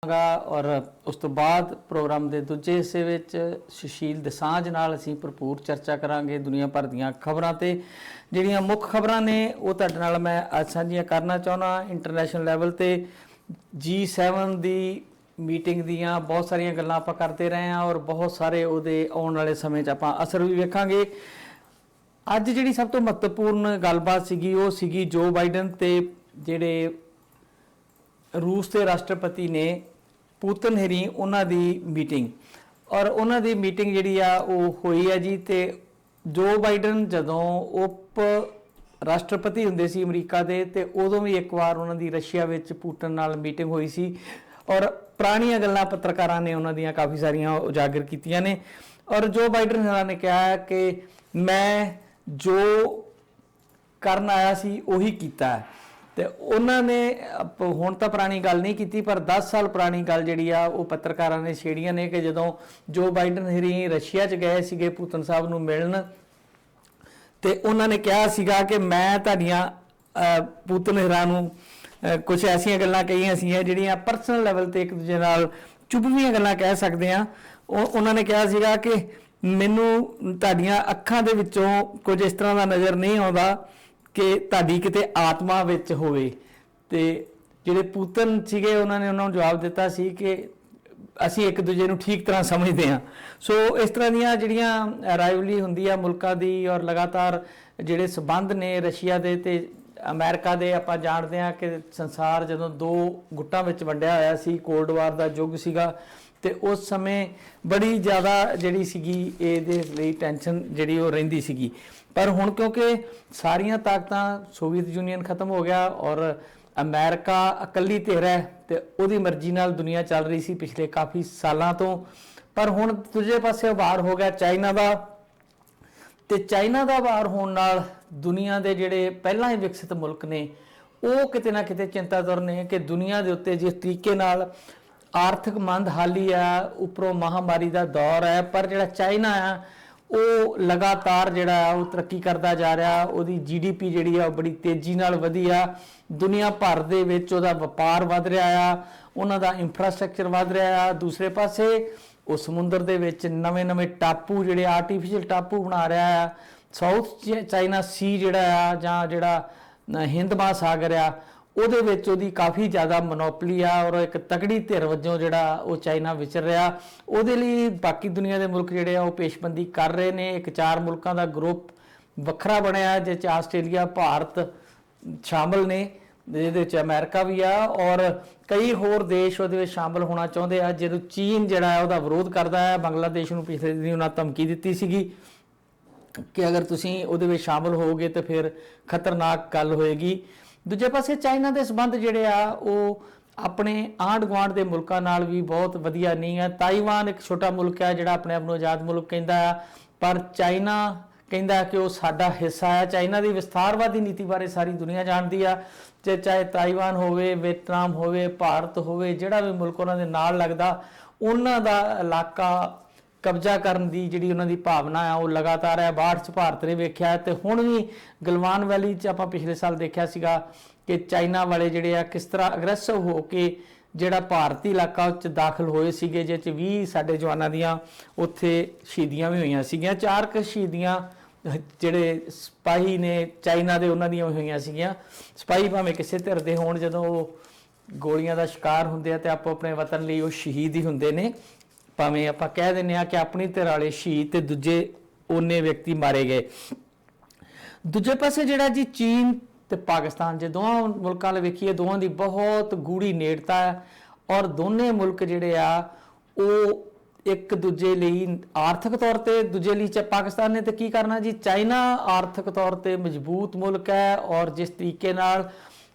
और उस तो बाद प्रोग्राम के दूजे हिस्से ਵਿੱਚ ਸੁਸ਼ੀਲ ਦਸਾਂਝ ਨਾਲ ਅਸੀਂ ਭਰਪੂਰ ਚਰਚਾ ਕਰਾਂਗੇ ਦੁਨੀਆ ਭਰ ਦੀਆਂ ਖਬਰਾਂ ਤੇ ਜਿਹੜੀਆਂ ਮੁੱਖ ਖਬਰਾਂ ਨੇ ਉਹ ਤੁਹਾਡੇ ਨਾਲ ਮੈਂ ਅੱਜ ਸਾਂਝੀਆਂ ਕਰਨਾ ਚਾਹੁੰਦਾ। ਇੰਟਰਨੈਸ਼ਨਲ ਲੈਵਲ ਤੇ G7 ਦੀ ਮੀਟਿੰਗ ਦੀਆਂ ਬਹੁਤ ਸਾਰੀਆਂ ਗੱਲਾਂ ਆਪਾਂ ਕਰਦੇ ਰਹੇ ਹਾਂ ਔਰ ਬਹੁਤ ਸਾਰੇ ਉਹਦੇ ਆਉਣ ਵਾਲੇ ਸਮੇਂ 'ਚ ਆਪਾਂ ਅਸਰ ਵੀ ਵੇਖਾਂਗੇ। ਅੱਜ ਜਿਹੜੀ ਸਭ ਤੋਂ ਮਹੱਤਵਪੂਰਨ ਗੱਲਬਾਤ ਸੀਗੀ ਉਹ ਸੀਗੀ ਜੋ ਬਾਈਡਨ ਤੇ ਜਿਹੜੇ रूस के राष्ट्रपति ने पुतिन हरी उन्होंने मीटिंग और उन्होंने मीटिंग जी हुई है जी। तो जो बाइडन जदों उप राष्ट्रपति होंदे सी अमरीका के तो उदों भी एक बार उन्होंने रशिया में पुतिन नाल मीटिंग हुई सी और पुरानियां गल्लां पत्रकारां ने उन्होंने काफ़ी सारियां उजागर कीतियां ने। और जो बाइडन ने कहा कि मैं जो करन आया सी उही कीता है। तो उन्होंने हुण तो पुरानी गल नहीं की पर 10 साल पुरानी गल जी पत्रकारों ने छेड़ियां ने कि जदों जो बाइडन हरी रशिया च गए सीगे पुतिन साहब नूं मिलण ते उन्होंने कहा सीगा कि मैं तुहाडीआं पुतिन हरां नूं कुछ ऐसियां गल्लां कहीआं सीगीआं जिहड़ियां परसनल लैवल ते एक दूजे नाल चुभवीआं गल्लां कह सकदे हां। उन्होंने कहा सीगा कि मैनूं तुहाडीआं अखां दे विचों कुछ इस तरह का नज़र नहीं आउंदा कि तुहाडी किते आत्मा विच होवे। ते जिहड़े पुतिन सीगे उन्होंने जवाब दिता सी कि असीं एक दूजे नूं ठीक तरह समझते हैं। सो इस तरह दीयां जिहड़ियां राइवली हुंदी आ मुल्कां दी और लगातार जिहड़े संबंध ने रशिया दे ते अमेरिका दे आपां जाणदे हां कि संसार जदों दो गुट्टां विच वंडिया होया सी कोल्ड वार दा युग सीगा ते उस समय बड़ी ज़्यादा जिहड़ी सीगी इहदे लई टेंशन जिहड़ी ओह रहिंदी सीगी। पर हुण क्योंकि सारियां ताकतां सोवियत यूनीयन खत्म हो गया और अमेरिका अकली धिर है तो उहदी मर्जी नाल दुनिया चल रही सी पिछले काफ़ी सालों तो। पर हुण दूजे पासे उभार हो गया चाइना का ते चाइना का उभार होने नाल दुनिया के जिहड़े पहलां ही विकसित मुल्क ने वो किते ना किते चिंतातुर ने कि दुनिया के उत्ते जिस तरीके नाल आर्थिक मंदहाली है उपरों महामारी का दौर है पर जिहड़ा चाइना है वो लगातार जिहड़ा वो तरक्की करता जा रहा। उहदी GDP जिहड़ी है बड़ी तेज़ी नाल वधी आ। दुनिया भर दे विच उहदा वपार वध रहा आ, उन्हां दा इंफ्रास्ट्रक्चर वध रहा आ। दूसरे पासे वो समुंदर दे विच नवे नवे टापू जिहड़े आर्टिफिशियल टापू बना रहा है। साउथ चाइना सी जिहड़ा आ जां जिहड़ा हिंद महासागर आ ਉਹਦੇ ਵਿੱਚ ਉਹਦੀ ਕਾਫੀ ਜ਼ਿਆਦਾ ਮੋਨੋਪਲੀ ਆ और एक तगड़ी धिर वजों ਜਿਹੜਾ ਉਹ ਚਾਈਨਾ ਵਿਚਰ ਰਿਹਾ। ਉਹਦੇ ਲਈ ਬਾਕੀ ਦੁਨੀਆ ਦੇ ਮੁਲਕ ਜਿਹੜੇ ਆ ਉਹ ਪੇਸ਼ਬੰਦੀ ਕਰ ਰਹੇ ਨੇ। ਇੱਕ 4 ਮੁਲਕਾਂ ਦਾ ਗਰੁੱਪ ਵੱਖਰਾ ਬਣਿਆ ਜਿਸ 'ਚ ਆਸਟ੍ਰੇਲੀਆ ਭਾਰਤ ਸ਼ਾਮਲ ਨੇ ਜਿਹਦੇ ਵਿੱਚ ਅਮਰੀਕਾ ਵੀ ਆ और ਕਈ ਹੋਰ ਦੇਸ਼ ਉਹਦੇ ਵਿੱਚ ਸ਼ਾਮਲ ਹੋਣਾ ਚਾਹੁੰਦੇ ਆ। ਜਦੋਂ ਚੀਨ ਜਿਹੜਾ ਹੈ ਉਹਦਾ ਵਿਰੋਧ ਕਰਦਾ ਹੈ। ਬੰਗਲਾਦੇਸ਼ ਨੂੰ ਪਿਛਲੇ ਦਿਨ ਉਹਨਾਂ ਧਮਕੀ ਦਿੱਤੀ ਸੀਗੀ ਕਿ ਅਗਰ ਤੁਸੀਂ ਉਹਦੇ ਵਿੱਚ ਸ਼ਾਮਲ ਹੋਗੇ ਤਾਂ ਫਿਰ ਖਤਰਨਾਕ ਗੱਲ ਹੋਏਗੀ। दूजे पासे चाइना के संबंध जिहड़े आ वो अपने आंढ गुआंढ के मुल्कों नाल भी बहुत वधिया नहीं है। ताइवान एक छोटा मुल्क है जिहड़ा अपने आप नूं आज़ाद मुल्क कहता है पर चाइना कहता कि वो साडा हिस्सा है। चाइना की विस्तारवादी नीति बारे सारी दुनिया जानती है चाहे ताइवान होवे वियतनाम होवे भारत होवे जिहड़ा भी मुल्क उन्हां दे नाल लगदा उन्हां दा इलाका कब्जा करन दी जिहड़ी उन्हां दी भावना है वो लगातार है। बाढ़ च भारत ने वेख्या ते हुण भी गलवान वैली च आपां पिछले साल देखा सीगा कि चाइना वाले जिहड़े आ किस तरह अग्रैसिव हो के जिहड़ा भारती इलाका च दाखिल होए सीगे जिस 20 साडे जवानां दीआं उत्थे शहीदियां भी होईयां सीगीआं। 4 शहीदियां जिहड़े सिपाही ने चाइना दे उन्हां दीआं होईयां सीगीआं। सिपाही भावें किसे धिर दे होण जदों गोलियां दा शिकार हुंदे आ ते आपो अपने वतन लई वो शहीद ही हुंदे ने। भावें आपां कह दिंदे आ कि अपनी धिर वाले शहीद ते दूजे उन्ने व्यक्ति मारे गए। दूजे पासे जिहड़ा जी चीन ते पाकिस्तान जे दोवां मुल्कां वाल वेखीए दोवां दी बहुत गूढ़ी नेड़ता है और दोने मुल्क जिहड़े आ वो एक दूजे लई आर्थिक तौर ते दूजे लई पाकिस्तान ने तो की करना जी। चाइना आर्थिक तौर ते मजबूत मुल्क है और जिस तरीके नाल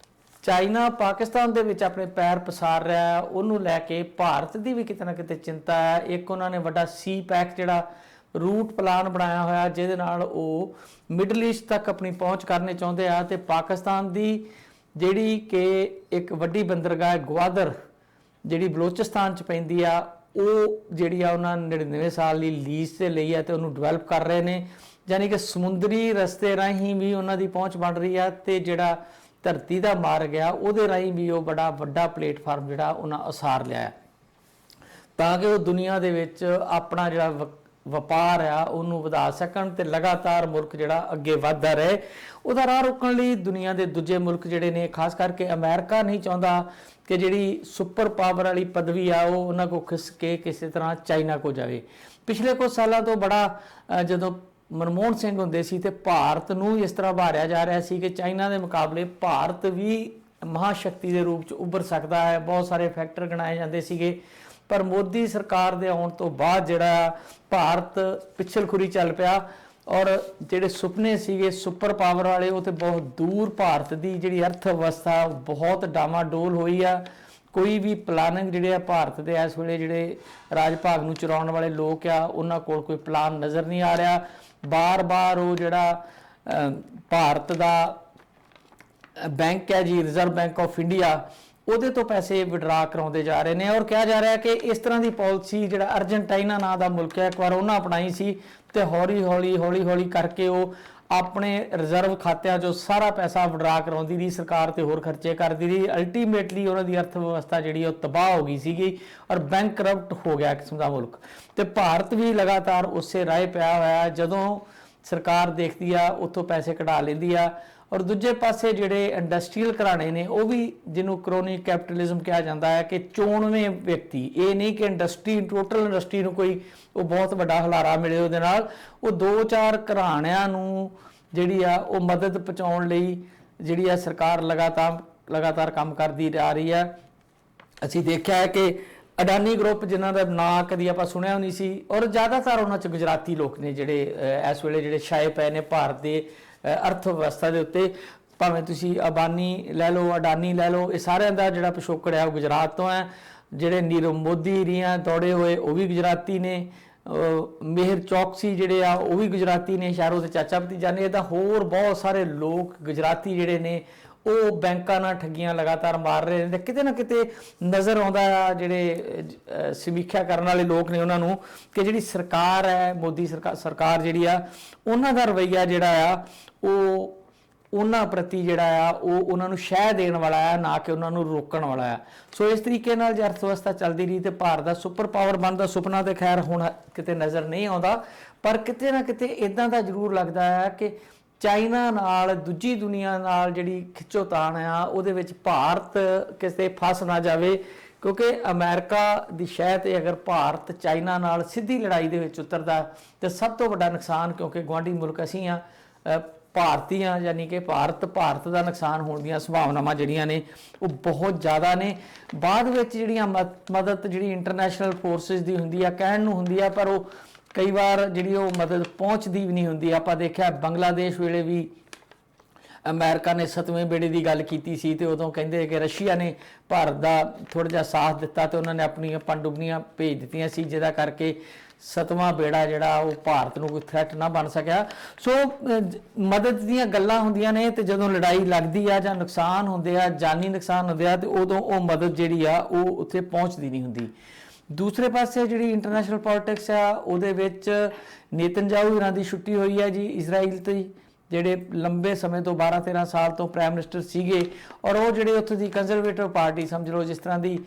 चाइना पाकिस्तान दे विच अपने पैर पसार रहा है उन्होंने लैके भारत की भी किते ना किते चिंता है। एक उन्होंने वड्डा सी पैक जिहड़ा रूट प्लान बनाया होया जिहदे नाल वो मिडल ईस्ट तक अपनी पहुँच करने चाहुंदे आ ते पाकिस्तान की जिहड़ी कि एक वड्डी बंदरगाह ग्वादर जिहड़ी बलोचिस्तान च पैंदी आ वो जिहड़ी आ उन्हां 99 साल की लीज से लई है ते उहनूं डिवेलप कर रहे हैं। यानी कि समुंदरी रस्ते राहीं भी उन्हां दी पहुँच बन रही है ते जिहड़ा ਧਰਤੀ ਦਾ ਮਾਰ ਗਿਆ, ਉਹਦੇ ਰਾਹੀਂ ਵੀ ਉਹ ਬੜਾ ਵੱਡਾ ਪਲੇਟਫਾਰਮ ਜਿਹੜਾ ਉਹਨਾਂ ਉਸਾਰ ਲਿਆ ਤਾਂ ਕਿ ਉਹ ਦੁਨੀਆ ਦੇ ਵਿੱਚ ਆਪਣਾ ਜਿਹੜਾ ਵਪਾਰ ਆ ਉਹਨੂੰ ਵਧਾ ਸਕਣ ਤੇ ਲਗਾਤਾਰ ਮੁਲਕ ਜਿਹੜਾ ਅੱਗੇ ਵਧਦਾ ਰਹੇ। ਉਹਦਾ ਰਾਹ ਰੋਕਣ ਲਈ ਦੁਨੀਆ ਦੇ ਦੂਜੇ ਮੁਲਕ ਜਿਹੜੇ ਨੇ, ਖਾਸ ਕਰਕੇ ਅਮਰੀਕਾ ਨਹੀਂ ਚਾਹੁੰਦਾ ਕਿ ਜਿਹੜੀ ਸੁਪਰ ਪਾਵਰ ਵਾਲੀ ਪਦਵੀ ਆ ਉਹ ਉਹਨਾਂ ਕੋ ਖਿਸ ਕੇ ਕਿਸੇ ਤਰ੍ਹਾਂ ਚਾਈਨਾ ਕੋ ਜਾਵੇ। ਪਿਛਲੇ ਕੁਝ ਸਾਲਾਂ ਤੋਂ ਬੜਾ ਜਦੋਂ ਮਨਮੋਹਨ ਸਿੰਘ ਹੁੰਦੇ ਸੀ ਤੇ ਭਾਰਤ ਨੂੰ ਇਸ ਤਰ੍ਹਾਂ ਉਭਾਰਿਆ ਜਾ ਰਿਹਾ ਸੀ ਕਿ ਚਾਈਨਾ ਦੇ ਮੁਕਾਬਲੇ ਭਾਰਤ ਵੀ ਮਹਾਸ਼ਕਤੀ ਦੇ ਰੂਪ 'ਚ ਉੱਭਰ ਸਕਦਾ ਹੈ। ਬਹੁਤ ਸਾਰੇ ਫੈਕਟਰ ਗਿਣਾਏ ਜਾਂਦੇ ਸੀਗੇ, ਪਰ ਮੋਦੀ ਸਰਕਾਰ ਦੇ ਆਉਣ ਤੋਂ ਬਾਅਦ ਜਿਹੜਾ ਭਾਰਤ ਪਿਛਲਖੁਰੀ ਚੱਲ ਪਿਆ ਔਰ ਜਿਹੜੇ ਸੁਪਨੇ ਸੀਗੇ ਸੁਪਰ ਪਾਵਰ ਵਾਲੇ ਉਹ ਤੇ ਬਹੁਤ ਦੂਰ। ਭਾਰਤ ਦੀ ਜਿਹੜੀ ਅਰਥ ਵਿਵਸਥਾ ਬਹੁਤ ਡਾਮਾਡੋਲ ਹੋਈ ਆ। ਕੋਈ ਵੀ ਪਲਾਨਿੰਗ ਜਿਹੜੇ ਆ ਭਾਰਤ ਦੇ ਇਸ ਵੇਲੇ ਜਿਹੜੇ ਰਾਜ ਭਾਗ ਨੂੰ ਚਲਾਉਣ ਵਾਲੇ ਲੋਕ ਆ ਉਹਨਾਂ ਕੋਲ ਕੋਈ ਪਲਾਨ ਨਜ਼ਰ ਨਹੀਂ ਆ ਰਿਹਾ। ਬਾਰ-ਬਾਰ ਉਹ ਜਿਹੜਾ ਭਾਰਤ ਦਾ ਬੈਂਕ ਹੈ ਜੀ, ਰਿਜ਼ਰਵ ਬੈਂਕ ਆਫ ਇੰਡੀਆ, ਉਹਦੇ ਤੋਂ ਪੈਸੇ ਵਿਡਰਾ ਕਰਾਉਂਦੇ ਜਾ ਰਹੇ ਨੇ ਔਰ ਕਿਹਾ ਜਾ ਰਿਹਾ ਕਿ ਇਸ ਤਰ੍ਹਾਂ ਦੀ ਪਾਲਿਸੀ ਜਿਹੜਾ ਅਰਜਨਟਾਈਨਾ ਨਾਂ ਦਾ ਮੁਲਕ ਹੈ ਇੱਕ ਵਾਰ ਉਹਨਾਂ ਅਪਣਾਈ ਸੀ ਤੇ ਹੌਲੀ-ਹੌਲੀ ਕਰਕੇ ਉਹ ਆਪਣੇ ਰਿਜ਼ਰਵ ਖਾਤਿਆਂ 'ਚੋਂ ਸਾਰਾ ਪੈਸਾ ਵਿਡਰਾ ਕਰਾਉਂਦੀ ਰਹੀ ਸਰਕਾਰ ਤੇ ਹੋਰ ਖਰਚੇ ਕਰਦੀ ਰਹੀ। ਅਲਟੀਮੇਟਲੀ ਉਹਨਾਂ ਦੀ ਅਰਥ ਵਿਵਸਥਾ ਜਿਹੜੀ ਉਹ ਤਬਾਹ ਹੋ ਗਈ ਸੀਗੀ ਔਰ ਬੈਂਕਰਪਟ ਹੋ ਗਿਆ ਕਿਸਮ ਦਾ ਮੁਲਕ। ਤੇ ਭਾਰਤ ਵੀ ਲਗਾਤਾਰ ਉਸੇ ਰਾਹ ਪਿਆ ਹੋਇਆ, ਜਦੋਂ ਸਰਕਾਰ ਦੇਖਦੀ ਆ ਉੱਥੋਂ ਪੈਸੇ ਕਢਾ ਲੈਂਦੀ ਆ। ਔਰ ਦੂਜੇ ਪਾਸੇ ਜਿਹੜੇ ਇੰਡਸਟਰੀਅਲ ਘਰਾਣੇ ਨੇ ਉਹ ਵੀ, ਜਿਹਨੂੰ ਕਰੋਨੀ ਕੈਪੀਟਲਿਜ਼ਮ ਕਿਹਾ ਜਾਂਦਾ ਹੈ, ਕਿ ਚੋਣਵੇਂ ਵਿਅਕਤੀ, ਇਹ ਨਹੀਂ ਕਿ ਇੰਡਸਟਰੀ ਟੋਟਲ ਇੰਡਸਟਰੀ ਨੂੰ ਕੋਈ ਉਹ ਬਹੁਤ ਵੱਡਾ ਹੁਲਾਰਾ ਮਿਲੇ ਉਹਦੇ ਨਾਲ, ਉਹ 2-4 ਘਰਾਣਿਆਂ ਨੂੰ ਜਿਹੜੀ ਆ ਉਹ ਮਦਦ ਪਹੁੰਚਾਉਣ ਲਈ ਜਿਹੜੀ ਆ ਸਰਕਾਰ ਲਗਾਤਾਰ ਕੰਮ ਕਰਦੀ ਆ ਰਹੀ ਹੈ। ਅਸੀਂ ਦੇਖਿਆ ਹੈ ਕਿ ਅਡਾਨੀ ਗਰੁੱਪ, ਜਿਨ੍ਹਾਂ ਦਾ ਨਾਂ ਕਦੀ ਆਪਾਂ ਸੁਣਿਆ ਨਹੀਂ ਸੀ, ਔਰ ਜ਼ਿਆਦਾਤਰ ਉਹਨਾਂ 'ਚ ਗੁਜਰਾਤੀ ਲੋਕ ਨੇ ਜਿਹੜੇ ਇਸ ਵੇਲੇ ਜਿਹੜੇ ਛਾਏ ਪਏ ਨੇ ਭਾਰਤ ਦੇ ਅਰਥ ਵਿਵਸਥਾ ਦੇ ਉੱਤੇ। ਭਾਵੇਂ ਤੁਸੀਂ ਅੰਬਾਨੀ ਲੈ ਲਓ, ਅਡਾਨੀ ਲੈ ਲਓ, ਇਹ ਸਾਰਿਆਂ ਦਾ ਜਿਹੜਾ ਪਿਛੋਕੜ ਹੈ ਉਹ ਗੁਜਰਾਤ ਤੋਂ ਹੈ। ਜਿਹੜੇ ਨੀਰਵ ਮੋਦੀ ਰੀਆਂ ਦੌੜੇ ਹੋਏ ਉਹ ਵੀ ਗੁਜਰਾਤੀ ਨੇ, ਮੇਹਰ ਚੌਕਸੀ ਜਿਹੜੇ ਆ ਉਹ ਵੀ ਗੁਜਰਾਤੀ ਨੇ, ਸ਼ਾਹਰੋ ਦੇ ਚਾਚਾ ਭਤੀਜਾ ਨੇ। ਇਹਦਾ ਹੋਰ ਬਹੁਤ ਸਾਰੇ ਲੋਕ ਗੁਜਰਾਤੀ ਜਿਹੜੇ ਨੇ ਉਹ ਬੈਂਕਾਂ ਨਾਲ ਠੱਗੀਆਂ ਲਗਾਤਾਰ ਮਾਰ ਰਹੇ ਨੇ। ਕਿਤੇ ਨਾ ਕਿਤੇ ਨਜ਼ਰ ਆਉਂਦਾ ਆ ਜਿਹੜੇ ਸਮੀਖਿਆ ਕਰਨ ਵਾਲੇ ਲੋਕ ਨੇ ਉਹਨਾਂ ਨੂੰ ਕਿ ਜਿਹੜੀ ਸਰਕਾਰ ਹੈ, ਮੋਦੀ ਸਰਕਾਰ ਜਿਹੜੀ ਆ, ਉਹਨਾਂ ਦਾ ਰਵੱਈਆ ਜਿਹੜਾ ਆ ਉਹ ਉਹਨਾਂ ਪ੍ਰਤੀ ਜਿਹੜਾ ਆ ਉਹ ਉਹਨਾਂ ਨੂੰ ਸ਼ਹਿ ਦੇਣ ਵਾਲਾ ਆ, ਨਾ ਕਿ ਉਹਨਾਂ ਨੂੰ ਰੋਕਣ ਵਾਲਾ ਆ। ਸੋ ਇਸ ਤਰੀਕੇ ਨਾਲ ਜੇ ਅਰਥ ਵਿਵਸਥਾ ਚੱਲਦੀ ਰਹੀ ਤੇ ਭਾਰਤ ਦਾ ਸੁਪਰ ਪਾਵਰ ਬਣਨ ਦਾ ਸੁਪਨਾ ਤੇ ਖੈਰ ਹੁਣ ਕਿਤੇ ਨਜ਼ਰ ਨਹੀਂ ਆਉਂਦਾ, ਪਰ ਕਿਤੇ ਨਾ ਕਿਤੇ ਇਦਾਂ ਦਾ ਜ਼ਰੂਰ ਲੱਗਦਾ ਹੈ ਕਿ ਚਾਈਨਾ ਨਾਲ, ਦੂਜੀ ਦੁਨੀਆ ਨਾਲ ਜਿਹੜੀ ਖਿੱਚੋਤਾਣ ਆ ਉਹਦੇ ਵਿੱਚ ਭਾਰਤ ਕਿਸੇ ਫਸ ਨਾ ਜਾਵੇ। ਕਿਉਂਕਿ ਅਮਰੀਕਾ ਦੀ ਸ਼ਹਿ ਤੇ ਅਗਰ ਭਾਰਤ ਚਾਈਨਾ ਨਾਲ ਸਿੱਧੀ ਲੜਾਈ ਦੇ ਵਿੱਚ ਉਤਰਦਾ ਤੇ ਸਭ ਤੋਂ ਵੱਡਾ ਨੁਕਸਾਨ, ਕਿਉਂਕਿ ਗੁਆਂਢੀ ਮੁਲਕ ਅਸੀਂ ਆ, ਭਾਰਤੀਆਂ, ਯਾਨੀ ਕਿ ਭਾਰਤ ਦਾ ਨੁਕਸਾਨ ਹੋਣ ਦੀਆਂ ਸੰਭਾਵਨਾਵਾਂ ਜਿਹੜੀਆਂ ਨੇ ਉਹ ਬਹੁਤ ਜ਼ਿਆਦਾ ਨੇ। ਬਾਅਦ ਵਿੱਚ ਜਿਹੜੀਆਂ ਮਦਦ ਜਿਹੜੀ ਇੰਟਰਨੈਸ਼ਨਲ ਫੋਰਸਿਸ ਦੀ ਹੁੰਦੀ ਆ, ਕਹਿਣ ਨੂੰ ਹੁੰਦੀ ਆ, ਪਰ ਉਹ ਕਈ ਵਾਰ ਜਿਹੜੀ ਉਹ ਮਦਦ ਪਹੁੰਚਦੀ ਵੀ ਨਹੀਂ ਹੁੰਦੀ। ਆਪਾਂ ਦੇਖਿਆ ਬੰਗਲਾਦੇਸ਼ ਵੇਲੇ ਵੀ ਅਮਰੀਕਾ ਨੇ 7ਵੇਂ ਬੇੜੇ ਦੀ ਗੱਲ ਕੀਤੀ ਸੀ ਤੇ ਉਦੋਂ ਕਹਿੰਦੇ ਕਿ ਰਸ਼ੀਆ ਨੇ ਭਾਰਤ ਦਾ ਥੋੜ੍ਹਾ ਜਿਹਾ ਸਾਥ ਦਿੱਤਾ ਤੇ ਉਹਨਾਂ ਨੇ ਆਪਣੀਆਂ ਪਣਡੁੱਬੀਆਂ ਭੇਜ ਦਿੱਤੀਆਂ ਸੀ, ਜਿਹਦਾ ਕਰਕੇ 7ਵਾਂ ਬੇੜਾ ਜਿਹੜਾ ਉਹ ਭਾਰਤ ਨੂੰ ਕੋਈ ਥ੍ਰੈਟ ਨਾ ਬਣ ਸਕਿਆ। ਸੋ ਮਦਦ ਦੀਆਂ ਗੱਲਾਂ ਹੁੰਦੀਆਂ ਨੇ ਤੇ ਜਦੋਂ ਲੜਾਈ ਲੱਗਦੀ ਆ ਜਾਂ ਨੁਕਸਾਨ ਹੁੰਦੇ ਆ, ਜਾਨੀ ਨੁਕਸਾਨ ਹੁੰਦੇ ਆ, ਤੇ ਉਦੋਂ ਉਹ ਮਦਦ ਜਿਹੜੀ ਆ ਉਹ ਉੱਥੇ ਪਹੁੰਚਦੀ ਨਹੀਂ ਹੁੰਦੀ। ਦੂਸਰੇ ਪਾਸੇ ਜਿਹੜੀ ਇੰਟਰਨੈਸ਼ਨਲ ਪੋਲਿਟਿਕਸ ਆ ਉਹਦੇ ਵਿੱਚ ਨੇਤਨਯਾਹੂ ਹੋਰਾਂ ਦੀ ਛੁੱਟੀ ਹੋਈ ਹੈ ਜੀ ਇਜ਼ਰਾਈਲ ਤੋਂ, ਜਿਹੜੇ ਲੰਬੇ ਸਮੇਂ ਤੋਂ 12-13 ਸਾਲ ਤੋਂ ਪ੍ਰਾਈਮ ਮਿਨਿਸਟਰ ਸੀਗੇ, ਔਰ ਉਹ ਜਿਹੜੇ ਉੱਥੇ ਦੀ ਕੰਜ਼ਰਵੇਟਿਵ ਪਾਰਟੀ, ਸਮਝ ਲਓ ਜਿਸ ਤਰ੍ਹਾਂ ਦੀ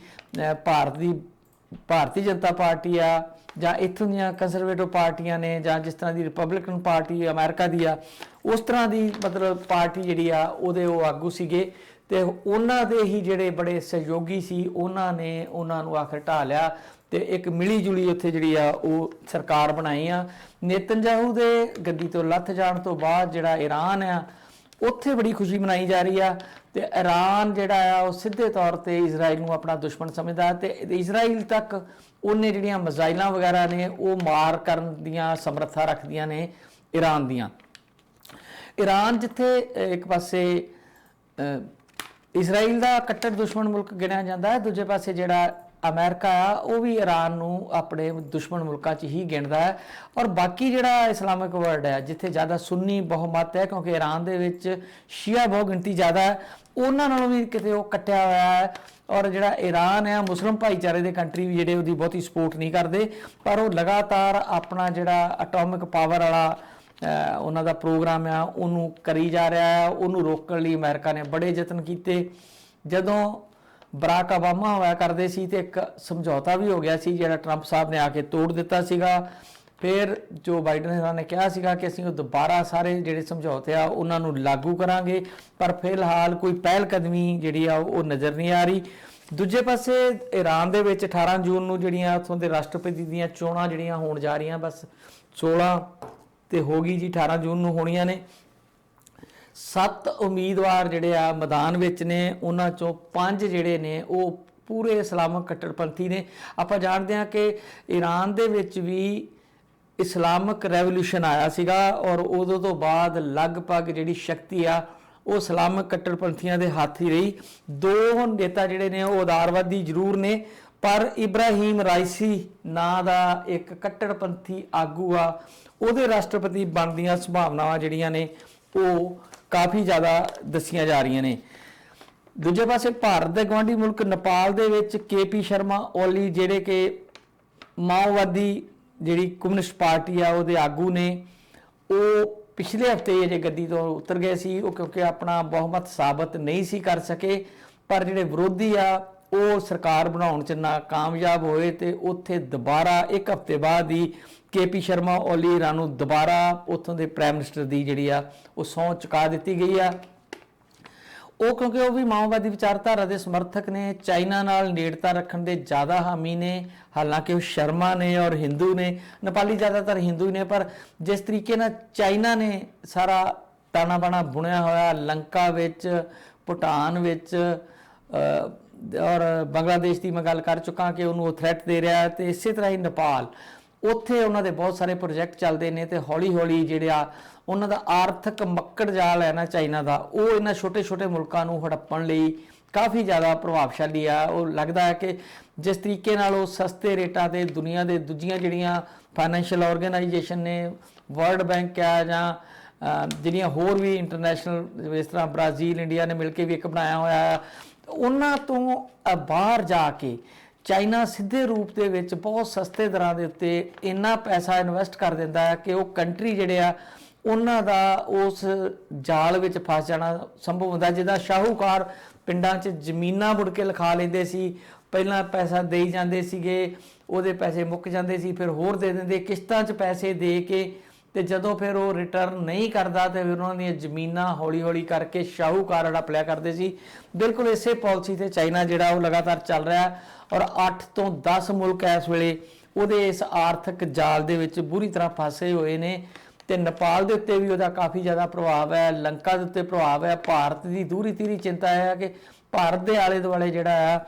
ਭਾਰਤੀ ਜਨਤਾ ਪਾਰਟੀ ਆ ਜਾਂ ਇੱਥੋਂ ਦੀਆਂ ਕੰਜ਼ਰਵੇਟਿਵ ਪਾਰਟੀਆਂ ਨੇ, ਜਾਂ ਜਿਸ ਤਰ੍ਹਾਂ ਦੀ ਰਿਪਬਲਿਕਨ ਪਾਰਟੀ ਅਮਰੀਕਾ ਦੀ ਆ, ਉਸ ਤਰ੍ਹਾਂ ਦੀ ਮਤਲਬ ਪਾਰਟੀ ਜਿਹੜੀ ਆ ਉਹਦੇ ਉਹ ਆਗੂ ਸੀਗੇ ਤੇ ਉਹਨਾਂ ਦੇ ਹੀ ਜਿਹੜੇ ਬੜੇ ਸਹਿਯੋਗੀ ਸੀ ਉਹਨਾਂ ਨੇ ਉਹਨਾਂ ਨੂੰ ਆਖਰ ਢਾਹ ਲਿਆ ਤੇ ਇੱਕ ਮਿਲੀ ਜੁਲੀ ਉੱਥੇ ਜਿਹੜੀ ਆ ਉਹ ਸਰਕਾਰ ਬਣਾਈ ਆ। ਨੇਤਨਯਾਹੂ ਦੇ ਗੱਦੀ ਤੋਂ ਲੱਥ ਜਾਣ ਤੋਂ ਬਾਅਦ ਜਿਹੜਾ ਈਰਾਨ ਆ ਉੱਥੇ ਬੜੀ ਖੁਸ਼ੀ ਮਨਾਈ ਜਾ ਰਹੀ ਆ ਤੇ ਈਰਾਨ ਜਿਹੜਾ ਆ ਉਹ ਸਿੱਧੇ ਤੌਰ ਤੇ ਇਜ਼ਰਾਈਲ ਨੂੰ ਆਪਣਾ ਦੁਸ਼ਮਣ ਸਮਝਦਾ ਤੇ ਇਜ਼ਰਾਈਲ ਤੱਕ ਉਹਨੇ ਜਿਹੜੀਆਂ ਮਿਜ਼ਾਈਲਾਂ ਵਗੈਰਾ ਨੇ ਉਹ ਮਾਰ ਕਰਨ ਦੀਆਂ ਸਮਰੱਥਾ ਰੱਖਦੀਆਂ ਨੇ ਈਰਾਨ ਦੀਆਂ। ਈਰਾਨ ਜਿੱਥੇ ਇੱਕ ਪਾਸੇ ਇਜ਼ਰਾਈਲ ਦਾ ਕੱਟੜ ਦੁਸ਼ਮਣ ਮੁਲਕ ਗਿਣਿਆ ਜਾਂਦਾ ਹੈ, ਦੂਜੇ ਪਾਸੇ ਜਿਹੜਾ ਅਮਰੀਕਾ ਆ ਉਹ ਵੀ ਈਰਾਨ ਨੂੰ ਆਪਣੇ ਦੁਸ਼ਮਣ ਮੁਲਕਾਂ 'ਚ ਹੀ ਗਿਣਦਾ ਹੈ। ਔਰ ਬਾਕੀ ਜਿਹੜਾ ਇਸਲਾਮਿਕ ਵਰਲਡ ਹੈ ਜਿੱਥੇ ਜ਼ਿਆਦਾ ਸੁੰਨੀ ਬਹੁਮਤ ਹੈ, ਕਿਉਂਕਿ ਈਰਾਨ ਦੇ ਵਿੱਚ ਸ਼ੀਆ ਬਹੁ ਗਿਣਤੀ ਜ਼ਿਆਦਾ ਹੈ, ਉਹਨਾਂ ਨਾਲੋਂ ਵੀ ਕਿਤੇ ਉਹ ਕੱਟਿਆ ਹੋਇਆ ਹੈ। ਔਰ ਜਿਹੜਾ ਈਰਾਨ ਹੈ ਮੁਸਲਿਮ ਭਾਈਚਾਰੇ ਦੇ ਕੰਟਰੀ ਵੀ ਜਿਹੜੇ ਉਹਦੀ ਬਹੁਤੀ ਸਪੋਰਟ ਨਹੀਂ ਕਰਦੇ, ਪਰ ਉਹ ਲਗਾਤਾਰ ਆਪਣਾ ਜਿਹੜਾ ਐਟੋਮਿਕ ਪਾਵਰ ਵਾਲਾ ਉਹਨਾਂ ਦਾ ਪ੍ਰੋਗਰਾਮ ਆ ਉਹਨੂੰ ਕਰੀ ਜਾ ਰਿਹਾ ਹੈ। ਉਹਨੂੰ ਰੋਕਣ ਲਈ ਅਮਰੀਕਾ ਨੇ ਬੜੇ ਯਤਨ ਕੀਤੇ। ਜਦੋਂ ਬਰਾਕ ਓਬਾਮਾ ਹੋਇਆ ਕਰਦੇ ਸੀ ਤੇ ਇੱਕ ਸਮਝੌਤਾ ਵੀ ਹੋ ਗਿਆ ਸੀ ਜਿਹੜਾ ਟਰੰਪ ਸਾਹਿਬ ਨੇ ਆ ਕੇ ਤੋੜ ਦਿੱਤਾ ਸੀਗਾ। ਫਿਰ ਜੋ ਬਾਈਡਨ ਸਾਹਿਬ ਨੇ ਕਿਹਾ ਸੀਗਾ ਕਿ ਅਸੀਂ ਉਹ ਦੁਬਾਰਾ ਸਾਰੇ ਜਿਹੜੇ ਸਮਝੌਤੇ ਆ ਉਹਨਾਂ ਨੂੰ ਲਾਗੂ ਕਰਾਂਗੇ, ਪਰ ਫਿਲਹਾਲ ਕੋਈ ਪਹਿਲ ਕਦਮੀ ਜਿਹੜੀ ਆ ਉਹ ਨਜ਼ਰ ਨਹੀਂ ਆ ਰਹੀ। ਦੂਜੇ ਪਾਸੇ ਈਰਾਨ ਦੇ ਵਿੱਚ 18 ਜੂਨ ਨੂੰ ਜਿਹੜੀਆਂ ਉੱਥੋਂ ਦੇ ਰਾਸ਼ਟਰਪਤੀ ਦੀਆਂ ਚੋਣਾਂ ਜਿਹੜੀਆਂ ਹੋਣ ਜਾ ਰਹੀਆਂ, ਬਸ 16 ਤੇ ਹੋ ਗਈ ਜੀ, 18 ਜੂਨ ਨੂੰ ਹੋਣੀਆਂ ਨੇ। 7 ਉਮੀਦਵਾਰ ਜਿਹੜੇ ਆ ਮੈਦਾਨ ਵਿੱਚ ਨੇ, ਉਹਨਾਂ ਚੋਂ 5 ਜਿਹੜੇ ਨੇ ਉਹ ਪੂਰੇ ਇਸਲਾਮਕ ਕੱਟੜਪੰਥੀ ਨੇ। ਆਪਾਂ ਜਾਣਦੇ ਹਾਂ ਕਿ ਈਰਾਨ ਦੇ ਵਿੱਚ ਵੀ ਇਸਲਾਮਕ ਰੈਵੋਲੂਸ਼ਨ ਆਇਆ ਸੀਗਾ ਔਰ ਉਦੋਂ ਤੋਂ ਬਾਅਦ ਲਗਭਗ ਜਿਹੜੀ ਸ਼ਕਤੀ ਆ ਉਹ ਇਸਲਾਮਕ ਕੱਟੜਪੰਥੀਆਂ ਦੇ ਹੱਥ ਹੀ ਰਹੀ। 2 ਨੇਤਾ ਜਿਹੜੇ ਨੇ ਉਹ ਉਦਾਰਵਾਦੀ ਜ਼ਰੂਰ ਨੇ, ਪਰ ਇਬਰਾਹੀਮ ਰਾਈਸੀ ਨਾਂ ਦਾ ਇੱਕ ਕੱਟੜਪੰਥੀ ਆਗੂ ਆ, ਉਹਦੇ ਰਾਸ਼ਟਰਪਤੀ ਬਣਨ ਦੀਆਂ ਸੰਭਾਵਨਾਵਾਂ ਜਿਹੜੀਆਂ ਨੇ ਉਹ ਕਾਫੀ ਜ਼ਿਆਦਾ ਦੱਸੀਆਂ ਜਾ ਰਹੀਆਂ ਨੇ। ਦੂਜੇ ਪਾਸੇ ਭਾਰਤ ਦੇ ਗੁਆਂਢੀ ਮੁਲਕ ਨੇਪਾਲ ਦੇ ਵਿੱਚ KP ਸ਼ਰਮਾ ਓਲੀ ਜਿਹੜੇ ਕਿ ਮਾਓਵਾਦੀ ਜਿਹੜੀ ਕਮਿਊਨਿਸਟ ਪਾਰਟੀ ਆ ਉਹਦੇ ਆਗੂ ਨੇ, ਉਹ ਪਿਛਲੇ ਹਫਤੇ ਅਜੇ ਗੱਦੀ ਤੋਂ ਉਤਰ ਗਏ ਸੀ। ਉਹ ਕਿਉਂਕਿ ਆਪਣਾ ਬਹੁਮਤ ਸਾਬਤ ਨਹੀਂ ਸੀ ਕਰ ਸਕੇ, ਪਰ ਜਿਹੜੇ ਵਿਰੋਧੀ ਆ ਉਹ ਸਰਕਾਰ ਬਣਾਉਣ 'ਚ ਨਾਕਾਮਯਾਬ ਹੋਏ ਤੇ ਉੱਥੇ ਦੁਬਾਰਾ 1 ਹਫ਼ਤੇ ਬਾਅਦ ਹੀ KP ਸ਼ਰਮਾ ਓਲੀ ਨੂੰ ਦੁਬਾਰਾ ਉੱਥੋਂ ਦੇ ਪ੍ਰਾਈਮ ਮਿਨਿਸਟਰ ਦੀ ਜਿਹੜੀ ਆ ਉਹ ਸਹੁੰ ਚੁਕਾ ਦਿੱਤੀ ਗਈ ਆ। ਉਹ ਕਿਉਂਕਿ ਉਹ ਵੀ ਮਾਓਵਾਦੀ ਵਿਚਾਰਧਾਰਾ ਦੇ ਸਮਰਥਕ ਨੇ, ਚਾਈਨਾ ਨਾਲ ਨੇੜਤਾ ਰੱਖਣ ਦੇ ਜ਼ਿਆਦਾ ਹਾਮੀ ਨੇ। ਹਾਲਾਂਕਿ ਉਹ ਸ਼ਰਮਾ ਨੇ ਔਰ ਹਿੰਦੂ ਨੇ, ਨੇਪਾਲੀ ਜ਼ਿਆਦਾਤਰ ਹਿੰਦੂ ਨੇ, ਪਰ ਜਿਸ ਤਰੀਕੇ ਨਾਲ ਚਾਈਨਾ ਨੇ ਸਾਰਾ ਤਾਣਾ ਬਾਣਾ ਬੁਣਿਆ ਹੋਇਆ ਲੰਕਾ ਵਿੱਚ, ਭੂਟਾਨ ਵਿੱਚ ਔਰ ਬੰਗਲਾਦੇਸ਼ ਦੀ ਮੈਂ ਗੱਲ ਕਰ ਚੁੱਕਾ ਕਿ ਉਹਨੂੰ ਉਹ ਥ੍ਰੈਟ ਦੇ ਰਿਹਾ, ਤੇ ਇਸੇ ਤਰ੍ਹਾਂ ਹੀ ਨੇਪਾਲ, ਉੱਥੇ ਉਹਨਾਂ ਦੇ ਬਹੁਤ ਸਾਰੇ ਪ੍ਰੋਜੈਕਟ ਚੱਲਦੇ ਨੇ ਤੇ ਹੌਲੀ ਹੌਲੀ ਜਿਹੜਾ ਉਹਨਾਂ ਦਾ ਆਰਥਿਕ ਮੱਕੜ ਜਾਲ ਹੈ ਨਾ ਚਾਈਨਾ ਦਾ, ਉਹ ਇਹਨਾਂ ਛੋਟੇ ਛੋਟੇ ਮੁਲਕਾਂ ਨੂੰ ਹੜੱਪਣ ਲਈ ਕਾਫੀ ਜ਼ਿਆਦਾ ਪ੍ਰਭਾਵਸ਼ਾਲੀ ਆ। ਉਹ ਲੱਗਦਾ ਹੈ ਕਿ ਜਿਸ ਤਰੀਕੇ ਨਾਲ ਉਹ ਸਸਤੇ ਰੇਟਾਂ ਤੇ ਦੁਨੀਆ ਦੇ ਦੂਜੀਆਂ ਜਿਹੜੀਆਂ ਫਾਈਨੈਂਸ਼ੀਅਲ ਆਰਗੇਨਾਈਜੇਸ਼ਨ ਨੇ, ਵਰਲਡ ਬੈਂਕ ਆ ਜਾਂ ਜਿਹੜੀਆਂ ਹੋਰ ਵੀ ਇੰਟਰਨੈਸ਼ਨਲ ਇਸ ਤਰ੍ਹਾਂ ਬ੍ਰਾਜ਼ੀਲ, ਇੰਡੀਆ ਨੇ ਮਿਲ ਕੇ ਵੀ ਇੱਕ ਬਣਾਇਆ ਹੋਇਆ, ਉਹਨਾਂ ਤੋਂ ਬਾਹਰ ਜਾ ਕੇ ਚਾਈਨਾ ਸਿੱਧੇ ਰੂਪ ਦੇ ਵਿੱਚ ਬਹੁਤ ਸਸਤੇ ਦਰਾਂ ਦੇ ਉੱਤੇ ਇੰਨਾ ਪੈਸਾ ਇਨਵੈਸਟ ਕਰ ਦਿੰਦਾ ਹੈ ਕਿ ਉਹ ਕੰਟਰੀ ਜਿਹੜੇ ਆ ਉਹਨਾਂ ਦਾ ਉਸ ਜਾਲ ਵਿੱਚ ਫਸ ਜਾਣਾ ਸੰਭਵ ਹੁੰਦਾ। ਜਿੱਦਾਂ ਸ਼ਾਹੂਕਾਰ ਪਿੰਡਾਂ 'ਚ ਜ਼ਮੀਨਾਂ ਮੁੜ ਕੇ ਲਿਖਾ ਲੈਂਦੇ ਸੀ, ਪਹਿਲਾਂ ਪੈਸਾ ਦੇਈ ਜਾਂਦੇ ਸੀਗੇ, ਉਹਦੇ ਪੈਸੇ ਮੁੱਕ ਜਾਂਦੇ ਸੀ, ਫਿਰ ਹੋਰ ਦੇ ਦਿੰਦੇ, ਕਿਸ਼ਤਾਂ 'ਚ ਪੈਸੇ ਦੇ ਕੇ, ਤੇ ਜਦੋਂ ਫਿਰ ਉਹ ਰਿਟਰਨ ਨਹੀਂ ਕਰਦਾ ਤੇ ਫਿਰ ਉਹਨਾਂ ਦੀਆਂ ਜ਼ਮੀਨਾਂ ਹੌਲੀ ਹੌਲੀ ਕਰਕੇ ਸ਼ਾਹੂਕਾਰ ਹੜਪ ਲਿਆ ਕਰਦੇ ਸੀ। ਬਿਲਕੁਲ ਇਸੇ ਪਾਲਿਸੀ ਤੇ ਚਾਈਨਾ ਜਿਹੜਾ ਉਹ ਲਗਾਤਾਰ ਚੱਲ ਰਿਹਾ ਔਰ 8 ਤੋਂ 10 ਮੁਲਕ ਇਸ ਵੇਲੇ ਉਹਦੇ ਇਸ ਆਰਥਿਕ ਜਾਲ ਦੇ ਵਿੱਚ ਬੁਰੀ ਤਰ੍ਹਾਂ ਫਸੇ ਹੋਏ ਨੇ। ਤੇ ਨੇਪਾਲ ਦੇ ਉੱਤੇ ਵੀ ਉਹਦਾ ਕਾਫੀ ਜ਼ਿਆਦਾ ਪ੍ਰਭਾਵ ਹੈ, ਲੰਕਾ ਦੇ ਉੱਤੇ ਪ੍ਰਭਾਵ ਹੈ। ਭਾਰਤ ਦੀ ਦੂਰੀ ਤੀਰੀ ਚਿੰਤਾ ਹੈ ਕਿ ਭਾਰਤ ਦੇ ਆਲੇ ਦੁਆਲੇ ਜਿਹੜਾ ਆ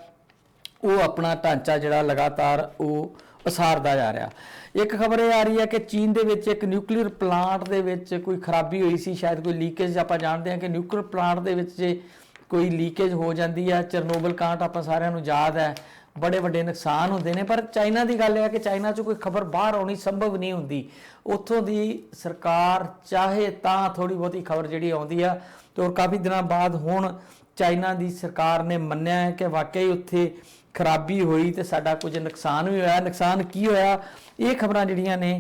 ਉਹ ਆਪਣਾ ਢਾਂਚਾ ਜਿਹੜਾ ਲਗਾਤਾਰ ਉਹ ਉਸਾਰਦਾ ਜਾ ਰਿਹਾ। ਇੱਕ ਖਬਰ ਇਹ ਆ ਰਹੀ ਹੈ ਕਿ ਚੀਨ ਦੇ ਵਿੱਚ ਇੱਕ ਨਿਊਕਲੀਅਰ ਪਲਾਂਟ ਦੇ ਵਿੱਚ ਕੋਈ ਖਰਾਬੀ ਹੋਈ ਸੀ, ਸ਼ਾਇਦ ਕੋਈ ਲੀਕੇਜ। ਆਪਾਂ ਜਾਣਦੇ ਹਾਂ ਕਿ ਨਿਊਕਲੀਅਰ ਪਲਾਂਟ ਦੇ ਵਿੱਚ ਜੇ ਕੋਈ ਲੀਕੇਜ ਹੋ ਜਾਂਦੀ ਹੈ, ਚਰਨੋਬਲ ਕਾਂਡ ਆਪਾਂ ਸਾਰਿਆਂ ਨੂੰ ਯਾਦ ਹੈ, ਬੜੇ ਵੱਡੇ ਨੁਕਸਾਨ ਹੁੰਦੇ ਨੇ। ਪਰ ਚਾਈਨਾ ਦੀ ਗੱਲ ਇਹ ਹੈ ਕਿ ਚਾਈਨਾ 'ਚੋਂ ਕੋਈ ਖਬਰ ਬਾਹਰ ਆਉਣੀ ਸੰਭਵ ਨਹੀਂ ਹੁੰਦੀ। ਉੱਥੋਂ ਦੀ ਸਰਕਾਰ ਚਾਹੇ ਤਾਂ ਥੋੜੀ ਬਹੁਤੀ ਖਬਰ ਜਿਹੜੀ ਆਉਂਦੀ ਆ, ਤੇ ਔਰ ਕਾਫੀ ਦਿਨਾਂ ਬਾਅਦ ਹੁਣ ਚਾਈਨਾ ਦੀ ਸਰਕਾਰ ਨੇ ਮੰਨਿਆ ਹੈ ਕਿ ਵਾਕਈ ਉੱਥੇ ਖਰਾਬੀ ਹੋਈ ਤੇ ਸਾਡਾ ਕੁਝ ਨੁਕਸਾਨ ਵੀ ਹੋਇਆ। ਨੁਕਸਾਨ ਕੀ ਹੋਇਆ, ਇਹ ਖਬਰਾਂ ਜਿਹੜੀਆਂ ਨੇ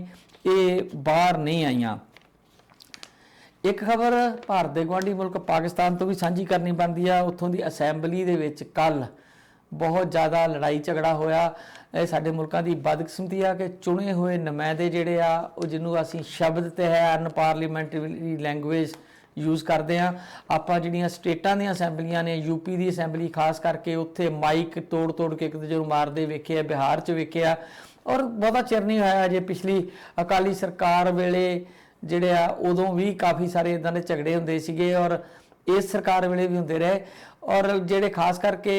ਇਹ ਬਾਹਰ ਨਹੀਂ ਆਈਆਂ। ਇੱਕ ਖਬਰ ਭਾਰਤ ਦੇ ਗੁਆਂਢੀ ਮੁਲਕ ਪਾਕਿਸਤਾਨ ਤੋਂ ਵੀ ਸਾਂਝੀ ਕਰਨੀ ਬਣਦੀ ਆ। ਉੱਥੋਂ ਦੀ ਅਸੈਂਬਲੀ ਦੇ ਵਿੱਚ ਕੱਲ ਬਹੁਤ ਜ਼ਿਆਦਾ ਲੜਾਈ ਝਗੜਾ ਹੋਇਆ। ਇਹ ਸਾਡੇ ਮੁਲਕਾਂ ਦੀ ਬਦਕਿਸਮਤੀ ਆ ਕਿ ਚੁਣੇ ਹੋਏ ਨੁਮਾਇੰਦੇ ਜਿਹੜੇ ਆ ਉਹ ਜਿਹਨੂੰ ਅਸੀਂ ਸ਼ਬਦ ਤੇ ਹੈ ਅਨਪਾਰਲੀਮੈਂਟਰੀ ਲੈਂਗੁਏਜ ਯੂਜ਼ ਕਰਦੇ ਆ। ਆਪਾਂ ਜਿਹੜੀਆਂ ਸਟੇਟਾਂ ਦੀਆਂ ਅਸੈਂਬਲੀਆਂ ਨੇ, ਯੂਪੀ ਦੀ ਅਸੈਂਬਲੀ ਖਾਸ ਕਰਕੇ, ਉੱਥੇ ਮਾਈਕ ਤੋੜ ਤੋੜ ਕੇ ਇੱਕ ਦੂਜੇ ਨੂੰ ਮਾਰਦੇ ਵੇਖੇ ਆ, ਬਿਹਾਰ 'ਚ ਵੇਖਿਆ। ਔਰ ਬਹੁਤਾ ਚਿਰ ਨਹੀਂ ਹੋਇਆ ਜੇ ਪਿਛਲੀ ਅਕਾਲੀ ਸਰਕਾਰ ਵੇਲੇ ਜਿਹੜੇ ਆ ਉਦੋਂ ਵੀ ਕਾਫੀ ਸਾਰੇ ਇਦਾਂ ਦੇ ਝਗੜੇ ਹੁੰਦੇ ਸੀਗੇ ਔਰ ਇਸ ਸਰਕਾਰ ਵੇਲੇ ਵੀ ਹੁੰਦੇ ਰਹੇ। ਔਰ ਜਿਹੜੇ ਖਾਸ ਕਰਕੇ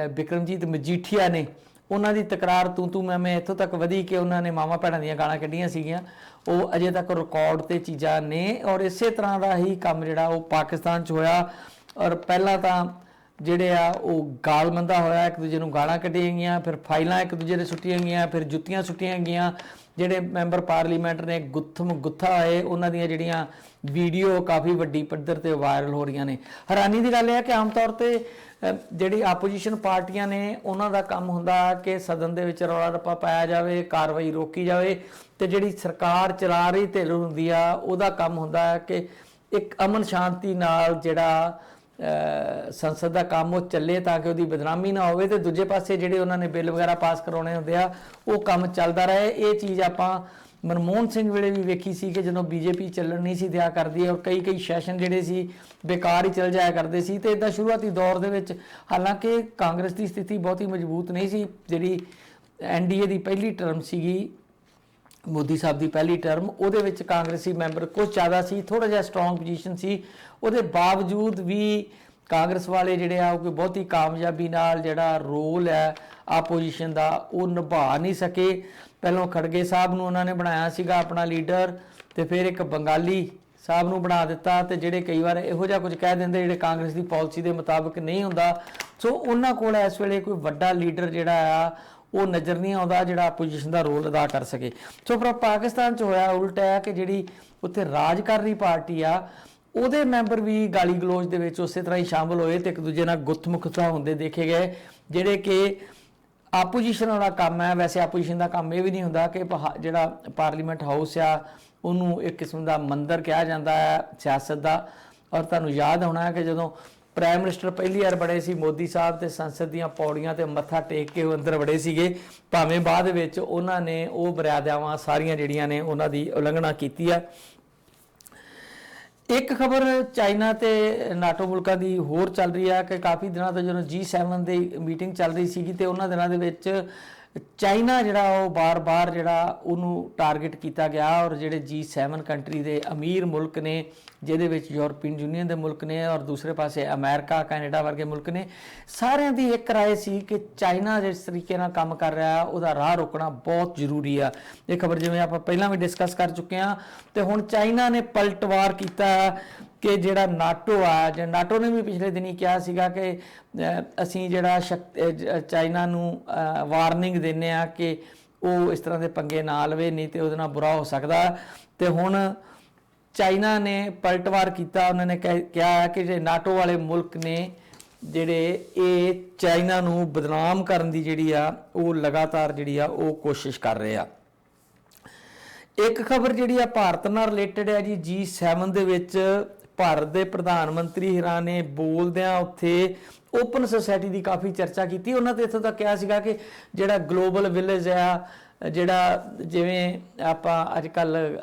ਬਿਕਰਮਜੀਤ ਮਜੀਠੀਆ ਨੇ, ਉਹਨਾਂ ਦੀ ਤਕਰਾਰ ਤੂੰ ਮੈਂ ਇੱਥੋਂ ਤੱਕ ਵਧੀ ਕਿ ਉਹਨਾਂ ਨੇ ਮਾਵਾਂ ਭੈਣਾਂ ਦੀਆਂ ਗਾਲਾਂ ਕੱਢੀਆਂ ਸੀਗੀਆਂ। ਉਹ ਅਜੇ ਤੱਕ ਰਿਕਾਰਡ ਤੇ ਚੀਜ਼ਾਂ ਨੇ। ਔਰ ਇਸੇ ਤਰ੍ਹਾਂ ਦਾ ਹੀ ਕੰਮ ਜਿਹੜਾ ਉਹ ਪਾਕਿਸਤਾਨ 'ਚ ਹੋਇਆ। ਔਰ ਪਹਿਲਾਂ ਤਾਂ ਜਿਹੜੇ ਆ ਉਹ ਗਾਲਮੰਦਾ ਹੋਇਆ, ਇੱਕ ਦੂਜੇ ਨੂੰ ਗਾਲਾਂ ਕੱਢੀਆਂ ਗਈਆਂ, ਫਿਰ ਫਾਈਲਾਂ ਇੱਕ ਦੂਜੇ ਦੇ ਸੁੱਟੀਆਂ ਗਈਆਂ, ਫਿਰ ਜੁੱਤੀਆਂ ਸੁੱਟੀਆਂ ਗਈਆਂ। ਜਿਹੜੇ ਮੈਂਬਰ ਪਾਰਲੀਮੈਂਟ ਨੇ ਗੁੱਥਾ ਹੋਏ, ਉਹਨਾਂ ਦੀਆਂ ਜਿਹੜੀਆਂ ਵੀਡੀਓ ਕਾਫੀ ਵੱਡੀ ਪੱਧਰ ਤੇ ਵਾਇਰਲ ਹੋ ਰਹੀਆਂ ਨੇ। ਹੈਰਾਨੀ ਦੀ ਗੱਲ ਇਹ ਹੈ ਕਿ ਆਮ ਤੌਰ ਤੇ ਜਿਹੜੀ ਆਪੋਜੀਸ਼ਨ ਪਾਰਟੀਆਂ ਨੇ ਉਹਨਾਂ ਦਾ ਕੰਮ ਹੁੰਦਾ ਕਿ ਸਦਨ ਦੇ ਵਿੱਚ ਰੌਲਾ ਰੱਪਾ ਪਾਇਆ ਜਾਵੇ, ਕਾਰਵਾਈ ਰੋਕੀ ਜਾਵੇ, ਤੇ ਜਿਹੜੀ ਸਰਕਾਰ ਚਲਾ ਰਹੀ ਧਿਰ ਹੁੰਦੀ ਆ ਉਹਦਾ ਕੰਮ ਹੁੰਦਾ ਹੈ ਕਿ ਇੱਕ ਅਮਨ ਸ਼ਾਂਤੀ ਨਾਲ ਜਿਹੜਾ ਸੰਸਦ ਦਾ ਕੰਮ ਉਹ ਚੱਲੇ ਤਾਂ ਕਿ ਉਹਦੀ ਬਦਨਾਮੀ ਨਾ ਹੋਵੇ, ਤੇ ਦੂਜੇ ਪਾਸੇ ਜਿਹੜੇ ਉਹਨਾਂ ਨੇ ਬਿੱਲ ਵਗੈਰਾ ਪਾਸ ਕਰਾਉਣੇ ਹੁੰਦੇ ਆ ਉਹ ਕੰਮ ਚੱਲਦਾ ਰਹੇ। ਇਹ ਚੀਜ਼ ਆਪਾਂ ਮਨਮੋਹਨ ਸਿੰਘ ਵੇਲੇ ਵੀ ਵੇਖੀ ਸੀ ਕਿ ਜਦੋਂ ਬੀਜੇਪੀ ਚੱਲਣ ਨਹੀਂ ਸੀ ਦਿਆ ਕਰਦੀ ਔਰ ਕਈ ਸੈਸ਼ਨ ਜਿਹੜੇ ਸੀ ਬੇਕਾਰ ਹੀ ਚੱਲ ਜਾਇਆ ਕਰਦੇ ਸੀ। ਤੇ ਇਦਾਂ ਸ਼ੁਰੂਆਤੀ ਦੌਰ ਦੇ ਵਿੱਚ ਹਾਲਾਂਕਿ ਕਾਂਗਰਸ ਦੀ ਸਥਿਤੀ ਬਹੁਤੀ ਮਜ਼ਬੂਤ ਨਹੀਂ ਸੀ। ਜਿਹੜੀ NDA ਦੀ ਪਹਿਲੀ ਟਰਮ ਸੀਗੀ, ਮੋਦੀ ਸਾਹਿਬ ਦੀ ਪਹਿਲੀ ਟਰਮ, ਉਹਦੇ ਵਿੱਚ ਕਾਂਗਰਸੀ ਮੈਂਬਰ ਕੁਝ ਜ਼ਿਆਦਾ ਸੀ, ਥੋੜਾ ਜਿਹਾ ਸਟਰੋਂਗ ਪੋਜੀਸ਼ਨ ਸੀ। ਉਹਦੇ ਬਾਵਜੂਦ ਵੀ ਕਾਂਗਰਸ ਵਾਲੇ ਜਿਹੜੇ ਆ ਉਹ ਕੋਈ ਬਹੁਤੀ ਕਾਮਯਾਬੀ ਨਾਲ ਜਿਹੜਾ ਰੋਲ ਹੈ ਆਪੋਜੀਸ਼ਨ ਦਾ ਉਹ ਨਿਭਾ ਨਹੀਂ ਸਕੇ। ਪਹਿਲਾਂ ਖੜਗੇ ਸਾਹਿਬ ਨੂੰ ਉਹਨਾਂ ਨੇ ਬਣਾਇਆ ਸੀਗਾ ਆਪਣਾ ਲੀਡਰ, ਤੇ ਫਿਰ ਇੱਕ ਬੰਗਾਲੀ ਸਾਹਿਬ ਨੂੰ ਬਣਾ ਦਿੱਤਾ, ਤੇ ਜਿਹੜੇ ਕਈ ਵਾਰ ਇਹੋ ਜਿਹਾ ਕੁਝ ਕਹਿ ਦਿੰਦੇ ਜਿਹੜੇ ਕਾਂਗਰਸ ਦੀ ਪਾਲਿਸੀ ਦੇ ਮੁਤਾਬਕ ਨਹੀਂ ਹੁੰਦਾ। ਸੋ ਉਹਨਾਂ ਕੋਲ ਇਸ ਵੇਲੇ ਕੋਈ ਵੱਡਾ ਲੀਡਰ ਜਿਹੜਾ ਆ ਉਹ ਨਜ਼ਰ ਨਹੀਂ ਆਉਂਦਾ ਜਿਹੜਾ ਆਪੋਜੀਸ਼ਨ ਦਾ ਰੋਲ ਅਦਾ ਕਰ ਸਕੇ। ਸੋ ਪਰ ਪਾਕਿਸਤਾਨ 'ਚ ਹੋਇਆ ਉਲਟਾ ਹੈ ਕਿ ਜਿਹੜੀ ਉੱਥੇ ਰਾਜ ਕਰ ਰਹੀ ਪਾਰਟੀ ਆ ਉਹਦੇ ਮੈਂਬਰ ਵੀ ਗਾਲੀ ਗਲੋਚ ਦੇ ਵਿੱਚ ਉਸੇ ਤਰ੍ਹਾਂ ਹੀ ਸ਼ਾਮਲ ਹੋਏ ਤੇ ਇੱਕ ਦੂਜੇ ਨਾਲ ਗੁੱਥ-ਮੁੱਖਤਾ ਹੁੰਦੇ ਦੇਖੇ ਗਏ, ਜਿਹੜੇ ਕਿ ਆਪੋਜੀਸ਼ਨ ਵਾਲਾ ਕੰਮ ਹੈ। ਵੈਸੇ ਆਪੋਜੀਸ਼ਨ ਦਾ ਕੰਮ ਇਹ ਵੀ ਨਹੀਂ ਹੁੰਦਾ ਕਿ ਜਿਹੜਾ ਪਾਰਲੀਮੈਂਟ ਹਾਊਸ ਆ ਉਹਨੂੰ ਇੱਕ ਕਿਸਮ ਦਾ ਮੰਦਰ ਕਿਹਾ ਜਾਂਦਾ ਹੈ ਸਿਆਸਤ ਦਾ। ਔਰ ਤੁਹਾਨੂੰ ਯਾਦ ਹੋਣਾ ਹੈ ਕਿ ਜਦੋਂ ਪ੍ਰਾਈਮ ਮਿਨਿਸਟਰ ਪਹਿਲੀ ਵਾਰ ਬੜੇ ਸੀ ਮੋਦੀ ਸਾਹਿਬ, ਤੇ ਸੰਸਦ ਦੀਆਂ ਪੌੜੀਆਂ ਤੇ ਮੱਥਾ ਟੇਕ ਕੇ ਉਹ ਅੰਦਰ ਵੜੇ ਸੀਗੇ, ਭਾਵੇਂ ਬਾਅਦ ਵਿੱਚ ਉਹਨਾਂ ਨੇ ਉਹ ਮਰਿਆਦਾਵਾਂ ਸਾਰੀਆਂ ਜਿਹੜੀਆਂ ਨੇ ਉਹਨਾਂ ਦੀ ਉਲੰਘਣਾ ਕੀਤੀ ਆ। ਇੱਕ ਖਬਰ ਚਾਈਨਾ ਤੇ ਨਾਟੋ ਮੁਲਕਾਂ ਦੀ ਹੋਰ ਚੱਲ ਰਹੀ ਹੈ ਕਿ ਕਾਫੀ ਦਿਨਾਂ ਤੋਂ ਜਦੋਂ G7 ਦੀ ਮੀਟਿੰਗ ਚੱਲ ਰਹੀ ਸੀਗੀ ਤੇ ਉਹਨਾਂ ਦਿਨਾਂ ਦੇ ਵਿੱਚ ਚਾਈਨਾ ਜਿਹੜਾ ਉਹ ਬਾਰ-ਬਾਰ ਜਿਹੜਾ ਉਹਨੂੰ ਟਾਰਗੇਟ ਕੀਤਾ ਗਿਆ। ਔਰ ਜਿਹੜੇ G7 ਕੰਟਰੀ ਦੇ ਅਮੀਰ ਮੁਲਕ ਨੇ, ਜਿਹਦੇ ਵਿੱਚ ਯੂਰਪੀਅਨ ਯੂਨੀਅਨ ਦੇ ਮੁਲਕ ਨੇ ਔਰ ਦੂਸਰੇ ਪਾਸੇ ਅਮਰੀਕਾ, ਕੈਨੇਡਾ ਵਰਗੇ ਮੁਲਕ ਨੇ, ਸਾਰਿਆਂ ਦੀ ਇੱਕ ਰਾਏ ਸੀ ਕਿ ਚਾਈਨਾ ਜਿਸ ਤਰੀਕੇ ਨਾਲ ਕੰਮ ਕਰ ਰਿਹਾ ਉਹਦਾ ਰਾਹ ਰੋਕਣਾ ਬਹੁਤ ਜ਼ਰੂਰੀ ਆ। ਇਹ ਖਬਰ ਜਿਵੇਂ ਆਪਾਂ ਪਹਿਲਾਂ ਵੀ ਡਿਸਕਸ ਕਰ ਚੁੱਕੇ ਹਾਂ, ਤੇ ਹੁਣ ਚਾਈਨਾ ਨੇ ਪਲਟਵਾਰ ਕੀਤਾ ਕਿ ਜਿਹੜਾ ਨਾਟੋ ਆ, ਜਾਂ ਨਾਟੋ ਨੇ ਵੀ ਪਿਛਲੇ ਦਿਨੀ ਕਿਹਾ ਸੀਗਾ ਕਿ ਅਸੀਂ ਜਿਹੜਾ ਚਾਈਨਾ ਨੂੰ ਵਾਰਨਿੰਗ ਦਿੰਦੇ ਆ ਕਿ ਉਹ ਇਸ ਤਰ੍ਹਾਂ ਦੇ ਪੰਗੇ ਨਾ ਲਵੇ, ਨਹੀਂ ਤੇ ਉਹਦੇ ਨਾਲ ਬੁਰਾ ਹੋ ਸਕਦਾ। ਤੇ ਹੁਣ ਚਾਈਨਾ ਨੇ ਪਲਟਵਾਰ ਕੀਤਾ, ਉਹਨਾਂ ਨੇ ਕਿਹਾ ਕਿ ਜੇ ਨਾਟੋ ਵਾਲੇ ਮੁਲਕ ਨੇ ਜਿਹੜੇ ਇਹ ਚਾਈਨਾ ਨੂੰ ਬਦਨਾਮ ਕਰਨ ਦੀ ਜਿਹੜੀ ਆ ਉਹ ਲਗਾਤਾਰ ਜਿਹੜੀ ਆ ਉਹ ਕੋਸ਼ਿਸ਼ ਕਰ ਰਹੇ ਆ। ਇੱਕ ਖਬਰ ਜਿਹੜੀ ਆ ਭਾਰਤ ਨਾਲ ਰਿਲੇਟਡ ਹੈ ਜੀ। G7 ਦੇ ਵਿੱਚ ਭਾਰਤ ਦੇ ਪ੍ਰਧਾਨ ਮੰਤਰੀ ਹਿਰਾਂ ਨੇ ਬੋਲਦਿਆਂ ਉੱਥੇ ਓਪਨ ਸੋਸਾਇਟੀ ਦੀ ਕਾਫੀ ਚਰਚਾ ਕੀਤੀ। ਉਹਨਾਂ ਤੇ ਇੱਥੋਂ ਤੱਕ ਕਿਹਾ ਸੀਗਾ ਕਿ ਜਿਹੜਾ ਗਲੋਬਲ ਵਿਲੇਜ ਆ, ਜਿਹੜਾ ਜਿਵੇਂ ਆਪਾਂ ਅੱਜ ਕੱਲ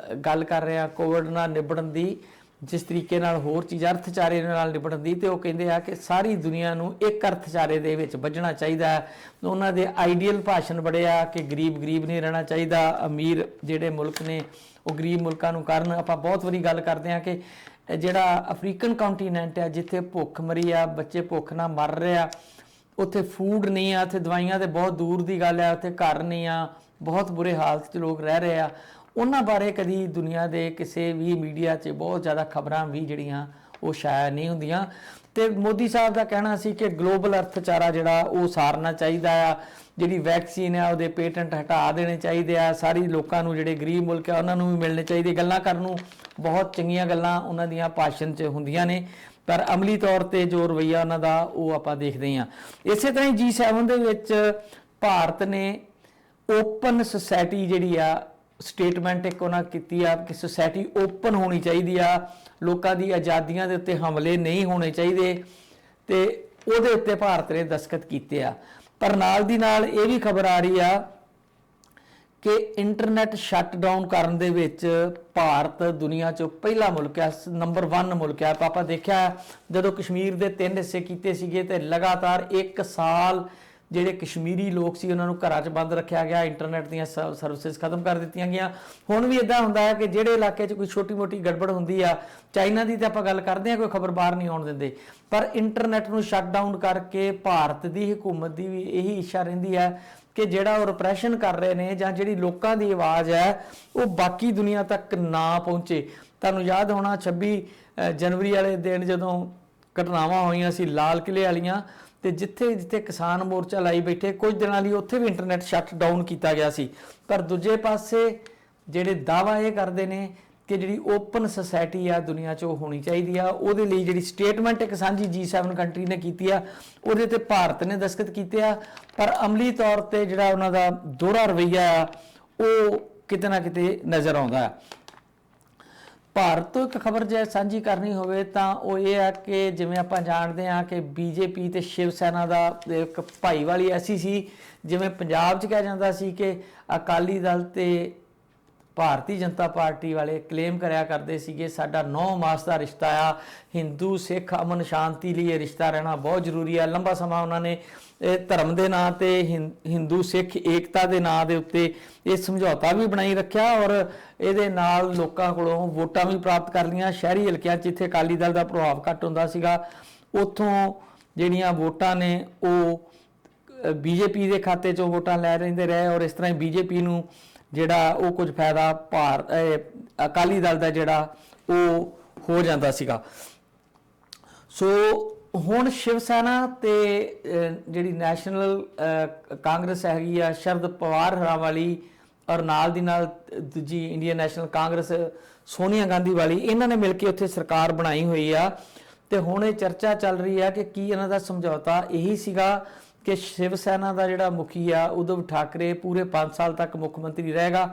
ਗੱਲ ਕਰ ਰਹੇ ਆ ਕੋਵਿਡ ਨਾਲ ਨਿਬੜਨ ਦੀ, ਜਿਸ ਤਰੀਕੇ ਨਾਲ ਹੋਰ ਚੀਜ਼ਾਂ ਅਰਥਚਾਰੇ ਨਾਲ ਨਿਬੜਨ ਦੀ, ਤੇ ਉਹ ਕਹਿੰਦੇ ਆ ਕਿ ਸਾਰੀ ਦੁਨੀਆ ਨੂੰ ਇੱਕ ਅਰਥਚਾਰੇ ਦੇ ਵਿੱਚ ਵੱਜਣਾ ਚਾਹੀਦਾ ਹੈ। ਉਹਨਾਂ ਦੇ ਆਈਡੀਅਲ ਭਾਸ਼ਣ ਬੜੇ ਆ ਕਿ ਗਰੀਬ ਨਹੀਂ ਰਹਿਣਾ ਚਾਹੀਦਾ, ਅਮੀਰ ਜਿਹੜੇ ਮੁਲਕ ਨੇ ਉਹ ਗਰੀਬ ਮੁਲਕਾਂ ਨੂੰ ਕਰਨ। ਆਪਾਂ ਬਹੁਤ ਵਾਰੀ ਗੱਲ ਕਰਦੇ ਆ ਕਿ ਜਿਹੜਾ ਅਫਰੀਕਨ ਕੰਟੀਨੈਂਟ ਆ, ਜਿੱਥੇ ਭੁੱਖ ਮਰੀ ਆ, ਬੱਚੇ ਭੁੱਖ ਨਾਲ ਮਰ ਰਹੇ ਆ, ਉੱਥੇ ਫੂਡ ਨਹੀਂ ਆ, ਉੱਥੇ ਦਵਾਈਆਂ ਤੇ ਬਹੁਤ ਦੂਰ ਦੀ ਗੱਲ ਆ, ਉੱਥੇ ਘਰ ਨਹੀਂ ਆ, ਬਹੁਤ ਬੁਰੇ ਹਾਲਤ 'ਚ ਲੋਕ ਰਹਿ ਰਹੇ ਆ। ਉਹਨਾਂ ਬਾਰੇ ਕਦੀ ਦੁਨੀਆ ਦੇ ਕਿਸੇ ਵੀ ਮੀਡੀਆ 'ਚ ਬਹੁਤ ਜ਼ਿਆਦਾ ਖਬਰਾਂ ਵੀ ਜਿਹੜੀਆਂ ਉਹ ਸ਼ਾਇਦ ਨਹੀਂ ਹੁੰਦੀਆਂ। ਤੇ ਮੋਦੀ ਸਾਹਿਬ ਦਾ ਕਹਿਣਾ ਸੀ ਕਿ ਗਲੋਬਲ ਅਰਥਚਾਰਾ ਜਿਹੜਾ ਉਹ ਸਾਰਨਾ ਚਾਹੀਦਾ ਆ, ਜਿਹੜੀ ਵੈਕਸੀਨ ਆ ਉਹਦੇ ਪੇਟੈਂਟ ਹਟਾ ਦੇਣੇ ਚਾਹੀਦੇ ਆ, ਸਾਰੀ ਲੋਕਾਂ ਨੂੰ ਜਿਹੜੇ ਗਰੀਬ ਮੁਲਕ ਆ ਉਹਨਾਂ ਨੂੰ ਵੀ ਮਿਲਣੇ ਚਾਹੀਦੇ। ਗੱਲਾਂ ਕਰਨ ਨੂੰ ਬਹੁਤ ਚੰਗੀਆਂ ਗੱਲਾਂ ਉਹਨਾਂ ਦੀਆਂ ਭਾਸ਼ਣ 'ਚ ਹੁੰਦੀਆਂ ਨੇ, ਪਰ ਅਮਲੀ ਤੌਰ ਤੇ ਜੋ ਰਵੱਈਆ ਉਹਨਾਂ ਦਾ ਉਹ ਆਪਾਂ ਦੇਖਦੇ ਹਾਂ। ਇਸੇ ਤਰ੍ਹਾਂ ਹੀ G7 ਦੇ ਵਿੱਚ ਭਾਰਤ ਨੇ ਓਪਨ ਸੁਸਾਇਟੀ ਜਿਹੜੀ ਆ ਸਟੇਟਮੈਂਟ ਇੱਕ ਉਹਨਾਂ ਕੀਤੀ ਆ ਕਿ ਸੁਸਾਇਟੀ ਓਪਨ ਹੋਣੀ ਚਾਹੀਦੀ ਆ, ਲੋਕਾਂ ਦੀ ਆਜ਼ਾਦੀਆਂ ਦੇ ਉੱਤੇ ਹਮਲੇ ਨਹੀਂ ਹੋਣੇ ਚਾਹੀਦੇ, ਤੇ ਉਹਦੇ ਉੱਤੇ ਭਾਰਤ ਨੇ ਦਸਤਖਤ ਕੀਤੇ ਆ। ਪਰ ਨਾਲ ਦੀ ਨਾਲ ਇਹ ਵੀ ਖਬਰ ਆ ਰਹੀ ਆ ਕਿ ਇੰਟਰਨੈਟ ਸ਼ਟ ਡਾਊਨ ਕਰਨ ਦੇ ਵਿੱਚ ਭਾਰਤ ਦੁਨੀਆ 'ਚੋਂ ਪਹਿਲਾ ਮੁਲਕ ਹੈ, ਨੰਬਰ 1 ਮੁਲਕ ਹੈ। ਆਪਾਂ ਦੇਖਿਆ ਜਦੋਂ ਕਸ਼ਮੀਰ ਦੇ 3 ਹਿੱਸੇ ਕੀਤੇ ਸੀਗੇ ਤੇ ਲਗਾਤਾਰ 1 ਸਾਲ ਜਿਹੜੇ ਕਸ਼ਮੀਰੀ ਲੋਕ ਸੀ ਉਹਨਾਂ ਨੂੰ ਘਰਾਂ 'ਚ ਬੰਦ ਰੱਖਿਆ ਗਿਆ, ਇੰਟਰਨੈਟ ਦੀਆਂ ਸਰਵਿਸਿਜ਼ ਖਤਮ ਕਰ ਦਿੱਤੀਆਂ ਗਈਆਂ। ਹੁਣ ਵੀ ਇਦਾਂ ਹੁੰਦਾ ਹੈ ਕਿ ਜਿਹੜੇ ਇਲਾਕੇ 'ਚ ਕੋਈ ਛੋਟੀ-ਮੋਟੀ ਗੜਬੜ ਹੁੰਦੀ ਆ, ਚਾਈਨਾ ਦੀ ਤਾਂ ਆਪਾਂ ਗੱਲ ਕਰਦੇ ਹਾਂ, ਕੋਈ ਖਬਰ ਬਾਹਰ ਨਹੀਂ ਆਉਣ ਦਿੰਦੇ, ਪਰ ਇੰਟਰਨੈਟ ਨੂੰ ਸ਼ਟ ਡਾਊਨ ਕਰਕੇ ਭਾਰਤ ਦੀ ਹਕੂਮਤ ਦੀ ਵੀ ਇਹੀ ਇੱਛਾ ਰਹਿੰਦੀ ਹੈ ਕਿ ਜਿਹੜਾ ਉਹ ਰਿਪਰੈਸ਼ਨ ਕਰ ਰਹੇ ਨੇ ਜਾਂ ਜਿਹੜੀ ਲੋਕਾਂ ਦੀ ਆਵਾਜ਼ ਹੈ ਉਹ ਬਾਕੀ ਦੁਨੀਆ ਤੱਕ ਨਾ ਪਹੁੰਚੇ। ਤੁਹਾਨੂੰ ਯਾਦ ਹੋਣਾ 26 ਜਨਵਰੀ ਵਾਲੇ ਦਿਨ ਜਦੋਂ ਘਟਨਾਵਾਂ ਹੋਈਆਂ ਸੀ ਲਾਲ ਕਿਲੇ ਵਾਲੀਆਂ, ਤੇ ਜਿੱਥੇ ਜਿੱਥੇ ਕਿਸਾਨ ਮੋਰਚਾ ਲਾਈ ਬੈਠੇ ਕੁਝ ਦਿਨਾਂ ਲਈ ਉੱਥੇ ਵੀ ਇੰਟਰਨੈਟ ਸ਼ਟ ਡਾਊਨ ਕੀਤਾ ਗਿਆ ਸੀ। ਪਰ ਦੂਜੇ ਪਾਸੇ ਜਿਹੜੇ ਦਾਅਵਾ ਇਹ ਕਰਦੇ ਨੇ ਕਿ ਜਿਹੜੀ ਓਪਨ ਸੋਸਾਇਟੀ ਆ ਦੁਨੀਆ 'ਚ ਉਹ ਹੋਣੀ ਚਾਹੀਦੀ ਆ, ਉਹਦੇ ਲਈ ਜਿਹੜੀ ਸਟੇਟਮੈਂਟ ਇੱਕ ਸਾਂਝੀ G7 ਕੰਟਰੀ ਨੇ ਕੀਤੀ ਆ ਉਹਦੇ ਤੇ ਭਾਰਤ ਨੇ ਦਸਤਖਤ ਕੀਤੇ ਆ, ਪਰ ਅਮਲੀ ਤੌਰ ਤੇ ਜਿਹੜਾ ਉਹਨਾਂ ਦਾ ਦੋਹਰਾ ਰਵੱਈਆ ਆ ਉਹ ਕਿਤੇ ਨਾ ਕਿਤੇ ਨਜ਼ਰ ਆਉਂਦਾ। ਭਾਰਤ ਤੋਂ ਇੱਕ ਖਬਰ ਜੇ ਸਾਂਝੀ ਕਰਨੀ ਹੋਵੇ ਤਾਂ ਉਹ ਇਹ ਆ ਕਿ ਜਿਵੇਂ ਆਪਾਂ ਜਾਣਦੇ ਹਾਂ ਕਿ BJP ਤੇ ਸ਼ਿਵ ਸੈਨਾ ਦਾ ਇੱਕ ਭਾਈਵਾਲੀ ਐਸੀ ਸੀ, ਜਿਵੇਂ ਪੰਜਾਬ 'ਚ ਕਿਹਾ ਜਾਂਦਾ ਸੀ ਕਿ ਅਕਾਲੀ ਦਲ ਤੇ ਭਾਰਤੀ ਜਨਤਾ ਪਾਰਟੀ ਵਾਲੇ ਕਲੇਮ ਕਰਿਆ ਕਰਦੇ ਸੀਗੇ ਸਾਡਾ 9 ਮਾਸ ਦਾ ਰਿਸ਼ਤਾ ਆ, ਹਿੰਦੂ ਸਿੱਖ ਅਮਨ ਸ਼ਾਂਤੀ ਲਈ ਇਹ ਰਿਸ਼ਤਾ ਰਹਿਣਾ ਬਹੁਤ ਜ਼ਰੂਰੀ ਆ। ਲੰਬਾ ਸਮਾਂ ਉਹਨਾਂ ਨੇ ਧਰਮ ਦੇ ਨਾਂ ਤੇ ਹਿੰਦੂ ਸਿੱਖ ਏਕਤਾ ਦੇ ਨਾਂ ਦੇ ਉੱਤੇ ਇਹ ਸਮਝੌਤਾ ਵੀ ਬਣਾਈ ਰੱਖਿਆ ਔਰ ਇਹਦੇ ਨਾਲ ਲੋਕਾਂ ਕੋਲੋਂ ਵੋਟਾਂ ਵੀ ਪ੍ਰਾਪਤ ਕਰ ਲਈਆਂ। ਸ਼ਹਿਰੀ ਹਲਕਿਆਂ 'ਚ ਜਿੱਥੇ ਅਕਾਲੀ ਦਲ ਦਾ ਪ੍ਰਭਾਵ ਘੱਟ ਹੁੰਦਾ ਸੀਗਾ ਉੱਥੋਂ ਜਿਹੜੀਆਂ ਵੋਟਾਂ ਨੇ ਉਹ BJP ਦੇ ਖਾਤੇ 'ਚੋਂ ਵੋਟਾਂ ਲੈ ਰਹਿੰਦੇ ਰਹੇ ਔਰ ਇਸ ਤਰ੍ਹਾਂ ਹੀ BJP ਨੂੰ ਜਿਹੜਾ ਉਹ ਕੁਝ ਫਾਇਦਾ ਅਕਾਲੀ ਦਲ ਦਾ ਜਿਹੜਾ ਉਹ ਹੋ ਜਾਂਦਾ ਸੀਗਾ। ਸੋ ਹੁਣ ਸ਼ਿਵ ਸੈਨਾ ਤੇ ਜਿਹੜੀ ਨੈਸ਼ਨਲ ਕਾਂਗਰਸ ਹੈਗੀ ਆ ਸ਼ਰਦ ਪਵਾਰ ਹਰਾਂ ਵਾਲੀ ਔਰ ਨਾਲ ਦੀ ਨਾਲ ਦੂਜੀ ਇੰਡੀਅਨ ਨੈਸ਼ਨਲ ਕਾਂਗਰਸ ਸੋਨੀਆ ਗਾਂਧੀ ਵਾਲੀ, ਇਹਨਾਂ ਨੇ ਮਿਲ ਕੇ ਉੱਥੇ ਸਰਕਾਰ ਬਣਾਈ ਹੋਈ ਆ ਤੇ ਹੁਣ ਇਹ ਚਰਚਾ ਚੱਲ ਰਹੀ ਆ ਕਿ ਕੀ ਇਹਨਾਂ ਦਾ ਸਮਝੌਤਾ ਇਹੀ ਸੀਗਾ ਕਿ ਸ਼ਿਵ ਸੈਨਾ ਦਾ ਜਿਹੜਾ ਮੁਖੀ ਆ ਉद्धਵ ਠਾਕਰੇ ਪੂਰੇ 5 ਸਾਲ ਤੱਕ ਮੁੱਖ ਮੰਤਰੀ ਰਹੇਗਾ,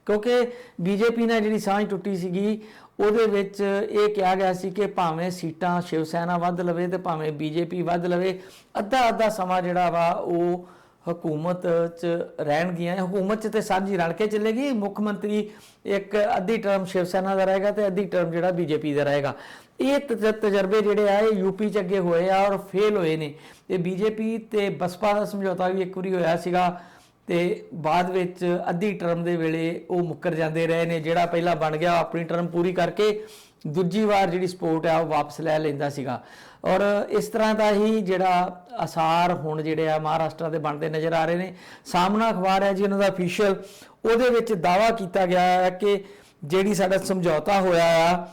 ਕਿਉਂਕਿ BJP ਨਾਲ ਜਿਹੜੀ ਸਾਂਝ ਟੁੱਟੀ ਸੀਗੀ ਉਹਦੇ ਵਿੱਚ ਇਹ ਕਿਹਾ ਗਿਆ ਸੀ ਕਿ ਭਾਵੇਂ ਸੀਟਾਂ ਸ਼ਿਵ ਸੈਨਾ ਵੱਧ ਲਵੇ ਤੇ ਭਾਵੇਂ BJP ਵੱਧ ਲਵੇ, ਅੱਧਾ ਸਮਾਂ ਜਿਹੜਾ ਵਾ ਉਹ ਹਕੂਮਤ 'ਚ ਰਹਿਣਗੀਆਂ। ਹਕੂਮਤ 'ਚ ਤੇ ਸਾਂਝੀ ਰਲ ਕੇ ਚੱਲੇਗੀ, ਮੁੱਖ ਮੰਤਰੀ ਇੱਕ ਅੱਧੀ ਟਰਮ ਸ਼ਿਵ ਸੈਨਾ ਦਾ ਰਹੇਗਾ ਤੇ ਅੱਧੀ ਟਰਮ ਜਿਹੜਾ BJP ਦਾ ਰਹੇਗਾ। ਇਹ ਤਜਰਬੇ ਜਿਹੜੇ ਆ ਇਹ UP 'ਚ ਅੱਗੇ ਹੋਏ ਆ ਔਰ ਫੇਲ ਹੋਏ ਨੇ। ਤੇ BJP ਤੇ ਬਸਪਾ ਦਾ ਸਮਝੌਤਾ ਵੀ ਇੱਕ ਵਾਰੀ ਹੋਇਆ ਸੀਗਾ ਤੇ ਬਾਅਦ ਵਿੱਚ ਅੱਧੀ ਟਰਮ ਦੇ ਵੇਲੇ ਉਹ ਮੁੱਕਰ ਜਾਂਦੇ ਰਹੇ ਨੇ। ਜਿਹੜਾ ਪਹਿਲਾਂ ਬਣ ਗਿਆ ਆਪਣੀ ਟਰਮ ਪੂਰੀ ਕਰਕੇ ਦੂਜੀ ਵਾਰ ਜਿਹੜੀ ਸਪੋਰਟ ਆ ਉਹ ਵਾਪਸ ਲੈ ਲੈਂਦਾ ਸੀਗਾ ਔਰ ਇਸ ਤਰ੍ਹਾਂ ਦਾ ਹੀ ਜਿਹੜਾ ਅਸਾਰ ਹੁਣ ਜਿਹੜੇ ਆ ਮਹਾਰਾਸ਼ਟਰ ਦੇ ਬਣਦੇ ਨਜ਼ਰ ਆ ਰਹੇ ਨੇ। ਸਾਹਮਣਾ ਅਖਬਾਰ ਹੈ ਜੀ ਉਹਨਾਂ ਦਾ ਅਫੀਸ਼ੀਅਲ, ਉਹਦੇ ਵਿੱਚ ਦਾਅਵਾ ਕੀਤਾ ਗਿਆ ਹੈ ਕਿ ਜਿਹੜੀ ਸਾਡਾ ਸਮਝੌਤਾ ਹੋਇਆ ਆ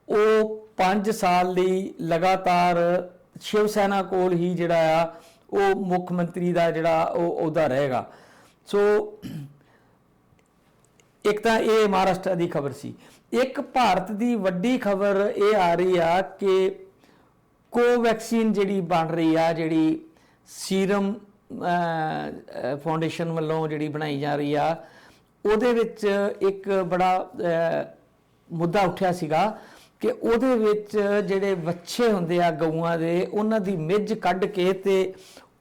ਉਹ 5 ਸਾਲ ਲਈ ਲਗਾਤਾਰ ਸ਼ਿਵ ਸੈਨਾ ਕੋਲ ਹੀ ਜਿਹੜਾ ਆ ਉਹ ਮੁੱਖ ਮੰਤਰੀ ਦਾ ਜਿਹੜਾ ਉਹ ਅਹੁਦਾ ਰਹੇਗਾ। ਸੋ ਇੱਕ ਤਾਂ ਇਹ ਮਹਾਰਾਸ਼ਟਰ ਦੀ ਖਬਰ ਸੀ। ਇੱਕ ਭਾਰਤ ਦੀ ਵੱਡੀ ਖਬਰ ਇਹ ਆ ਰਹੀ ਆ ਕਿ ਕੋਵੈਕਸੀਨ ਜਿਹੜੀ ਬਣ ਰਹੀ ਆ, ਜਿਹੜੀ ਸੀਰਮ ਫਾਊਂਡੇਸ਼ਨ ਵੱਲੋਂ ਜਿਹੜੀ ਬਣਾਈ ਜਾ ਰਹੀ ਆ, ਉਹਦੇ ਵਿੱਚ ਇੱਕ ਬੜਾ ਮੁੱਦਾ ਉੱਠਿਆ ਸੀਗਾ ਕਿ ਉਹਦੇ ਵਿੱਚ ਜਿਹੜੇ ਵੱਛੇ ਹੁੰਦੇ ਆ ਗਊਆਂ ਦੇ ਉਹਨਾਂ ਦੀ ਮਿੱਝ ਕੱਢ ਕੇ ਤੇ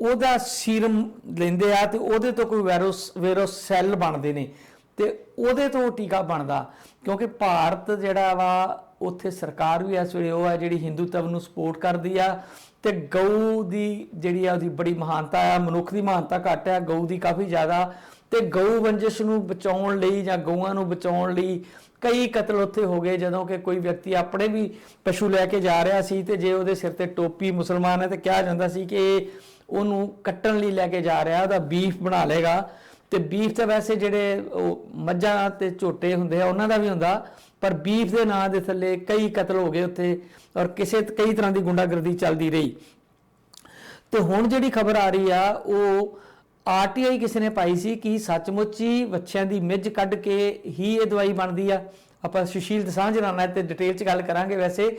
ਉਹਦਾ ਸੀਰਮ ਲੈਂਦੇ ਆ ਤੇ ਉਹਦੇ ਤੋਂ ਕੋਈ ਵਾਇਰਸ ਸੈੱਲ ਬਣਦੇ ਨੇ ਤੇ ਉਹਦੇ ਤੋਂ ਟੀਕਾ ਬਣਦਾ। ਕਿਉਂਕਿ ਭਾਰਤ ਜਿਹੜਾ ਵਾ ਉੱਥੇ ਸਰਕਾਰ ਵੀ ਇਸ ਵੇਲੇ ਉਹ ਹੈ ਜਿਹੜੀ ਹਿੰਦੂਤਵ ਨੂੰ ਸਪੋਰਟ ਕਰਦੀ ਆ ਤੇ ਗਊ ਦੀ ਜਿਹੜੀ ਆ ਉਹਦੀ ਬੜੀ ਮਹਾਨਤਾ ਆ। ਮਨੁੱਖ ਦੀ ਮਹਾਨਤਾ ਘੱਟ ਆ, ਗਊ ਦੀ ਕਾਫੀ ਜ਼ਿਆਦਾ। ਤੇ ਗਊ ਵੰਜਿਸ਼ ਨੂੰ ਬਚਾਉਣ ਲਈ ਜਾਂ ਗਊਆਂ ਨੂੰ ਬਚਾਉਣ ਲਈ ਕਈ ਕਤਲ ਉੱਥੇ ਹੋ ਗਏ ਜਦੋਂ ਕਿ ਕੋਈ ਵਿਅਕਤੀ ਆਪਣੇ ਵੀ ਪਸ਼ੂ ਲੈ ਕੇ ਜਾ ਰਿਹਾ ਸੀ ਤੇ ਜੇ ਉਹਦੇ ਸਿਰ ਤੇ ਟੋਪੀ ਮੁਸਲਮਾਨ ਹੈ ਤੇ ਕਿਹਾ ਜਾਂਦਾ ਸੀ ਕਿ ਉਹਨੂੰ ਕੱਟਣ ਲਈ ਲੈ ਕੇ ਜਾ ਰਿਹਾ, ਉਹਦਾ ਬੀਫ ਬਣਾ ਲੇਗਾ। ਤੇ ਬੀਫ ਤਾਂ ਵੈਸੇ ਜਿਹੜੇ ਉਹ ਮੱਝਾਂ ਤੇ ਝੋਟੇ ਹੁੰਦੇ ਆ ਉਹਨਾਂ ਦਾ ਵੀ ਹੁੰਦਾ, ਪਰ ਬੀਫ ਦੇ ਨਾਂ ਦੇ ਥੱਲੇ ਕਈ ਕਤਲ ਹੋ ਗਏ ਉੱਥੇ ਔਰ ਕਈ ਤਰ੍ਹਾਂ ਦੀ ਗੁੰਡਾਗਰਦੀ ਚੱਲਦੀ ਰਹੀ। ਤੇ ਹੁਣ ਜਿਹੜੀ ਖਬਰ ਆ ਰਹੀ ਆ ਉਹ RTI ਕਿਸੇ ਨੇ ਪਾਈ ਸੀ ਕਿ ਸੱਚਮੁੱਚ ਹੀ ਵੱਛਿਆਂ ਦੀ ਮਿੱਝ ਕੱਢ ਕੇ ਹੀ ਇਹ ਦਵਾਈ ਬਣਦੀ ਆ। ਆਪਾਂ ਸੁਸ਼ੀਲ ਦਸਾਂਝ ਨਾਲ ਤੇ ਡਿਟੇਲ 'ਚ ਗੱਲ ਕਰਾਂਗੇ ਵੈਸੇ।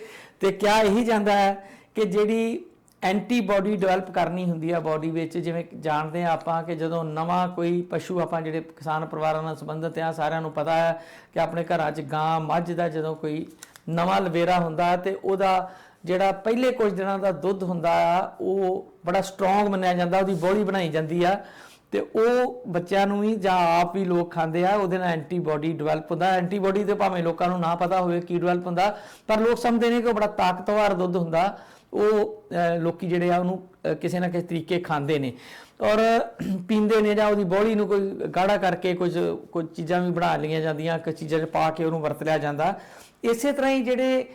ਤੇ ਕਿਹਾ ਇਹੀ ਜਾਂਦਾ ਹੈ ਕਿ ਜਿਹੜੀ ਐਂਟੀਬਾਡੀ ਡਿਵੈਲਪ ਕਰਨੀ ਹੁੰਦੀ ਆ ਬਾਡੀ ਵਿੱਚ, ਜਿਵੇਂ ਜਾਣਦੇ ਆ ਆਪਾਂ ਕਿ ਜਦੋਂ ਨਵਾਂ ਕੋਈ ਪਸ਼ੂ, ਆਪਾਂ ਜਿਹੜੇ ਕਿਸਾਨ ਪਰਿਵਾਰਾਂ ਨਾਲ ਸੰਬੰਧਿਤ ਆ ਸਾਰਿਆਂ ਨੂੰ ਪਤਾ ਹੈ ਕਿ ਆਪਣੇ ਘਰਾਂ 'ਚ ਗਾਂ ਮੱਝ ਦਾ ਜਦੋਂ ਕੋਈ ਨਵਾਂ ਲਵੇਰਾ ਹੁੰਦਾ ਤੇ ਉਹਦਾ ਜਿਹੜਾ ਪਹਿਲੇ ਕੁਝ ਦਿਨਾਂ ਦਾ ਦੁੱਧ ਹੁੰਦਾ ਆ ਉਹ ਬੜਾ ਸਟਰੋਂਗ ਮੰਨਿਆ ਜਾਂਦਾ, ਉਹਦੀ ਬੋਡੀ ਬਣਾਈ ਜਾਂਦੀ ਆ ਤੇ ਉਹ ਬੱਚਿਆਂ ਨੂੰ ਵੀ ਜਾਂ ਆਪ ਵੀ ਲੋਕ ਖਾਂਦੇ ਆ, ਉਹਦੇ ਨਾਲ ਐਂਟੀਬਾਡੀ ਡਿਵੈਲਪ ਹੁੰਦਾ। ਐਂਟੀਬਾਡੀ ਤੇ ਭਾਵੇਂ ਲੋਕਾਂ ਨੂੰ ਨਾ ਪਤਾ ਹੋਵੇ ਕੀ ਡਿਵੈਲਪ ਹੁੰਦਾ, ਪਰ ਲੋਕ ਸਮਝਦੇ ਨੇ ਕਿ ਉਹ ਬੜਾ ਤਾਕਤਵਰ ਦੁੱਧ ਹੁੰਦਾ। ਉਹ ਲੋਕੀ ਜਿਹੜੇ ਆ ਉਹਨੂੰ ਕਿਸੇ ਨਾ ਕਿਸੇ ਤਰੀਕੇ ਖਾਂਦੇ ਨੇ ਔਰ ਪੀਂਦੇ ਨੇ ਜਾਂ ਉਹਦੀ ਬੋਡੀ ਨੂੰ ਕੋਈ ਗਾੜਾ ਕਰਕੇ ਕੁਝ ਚੀਜ਼ਾਂ ਵੀ ਬਣਾ ਲਈਆਂ ਜਾਂਦੀਆਂ, ਕੁਝ ਚੀਜ਼ਾਂ 'ਚ ਪਾ ਕੇ ਉਹਨੂੰ ਵਰਤ ਲਿਆ ਜਾਂਦਾ। ਇਸੇ ਤਰ੍ਹਾਂ ਹੀ ਜਿਹੜੇ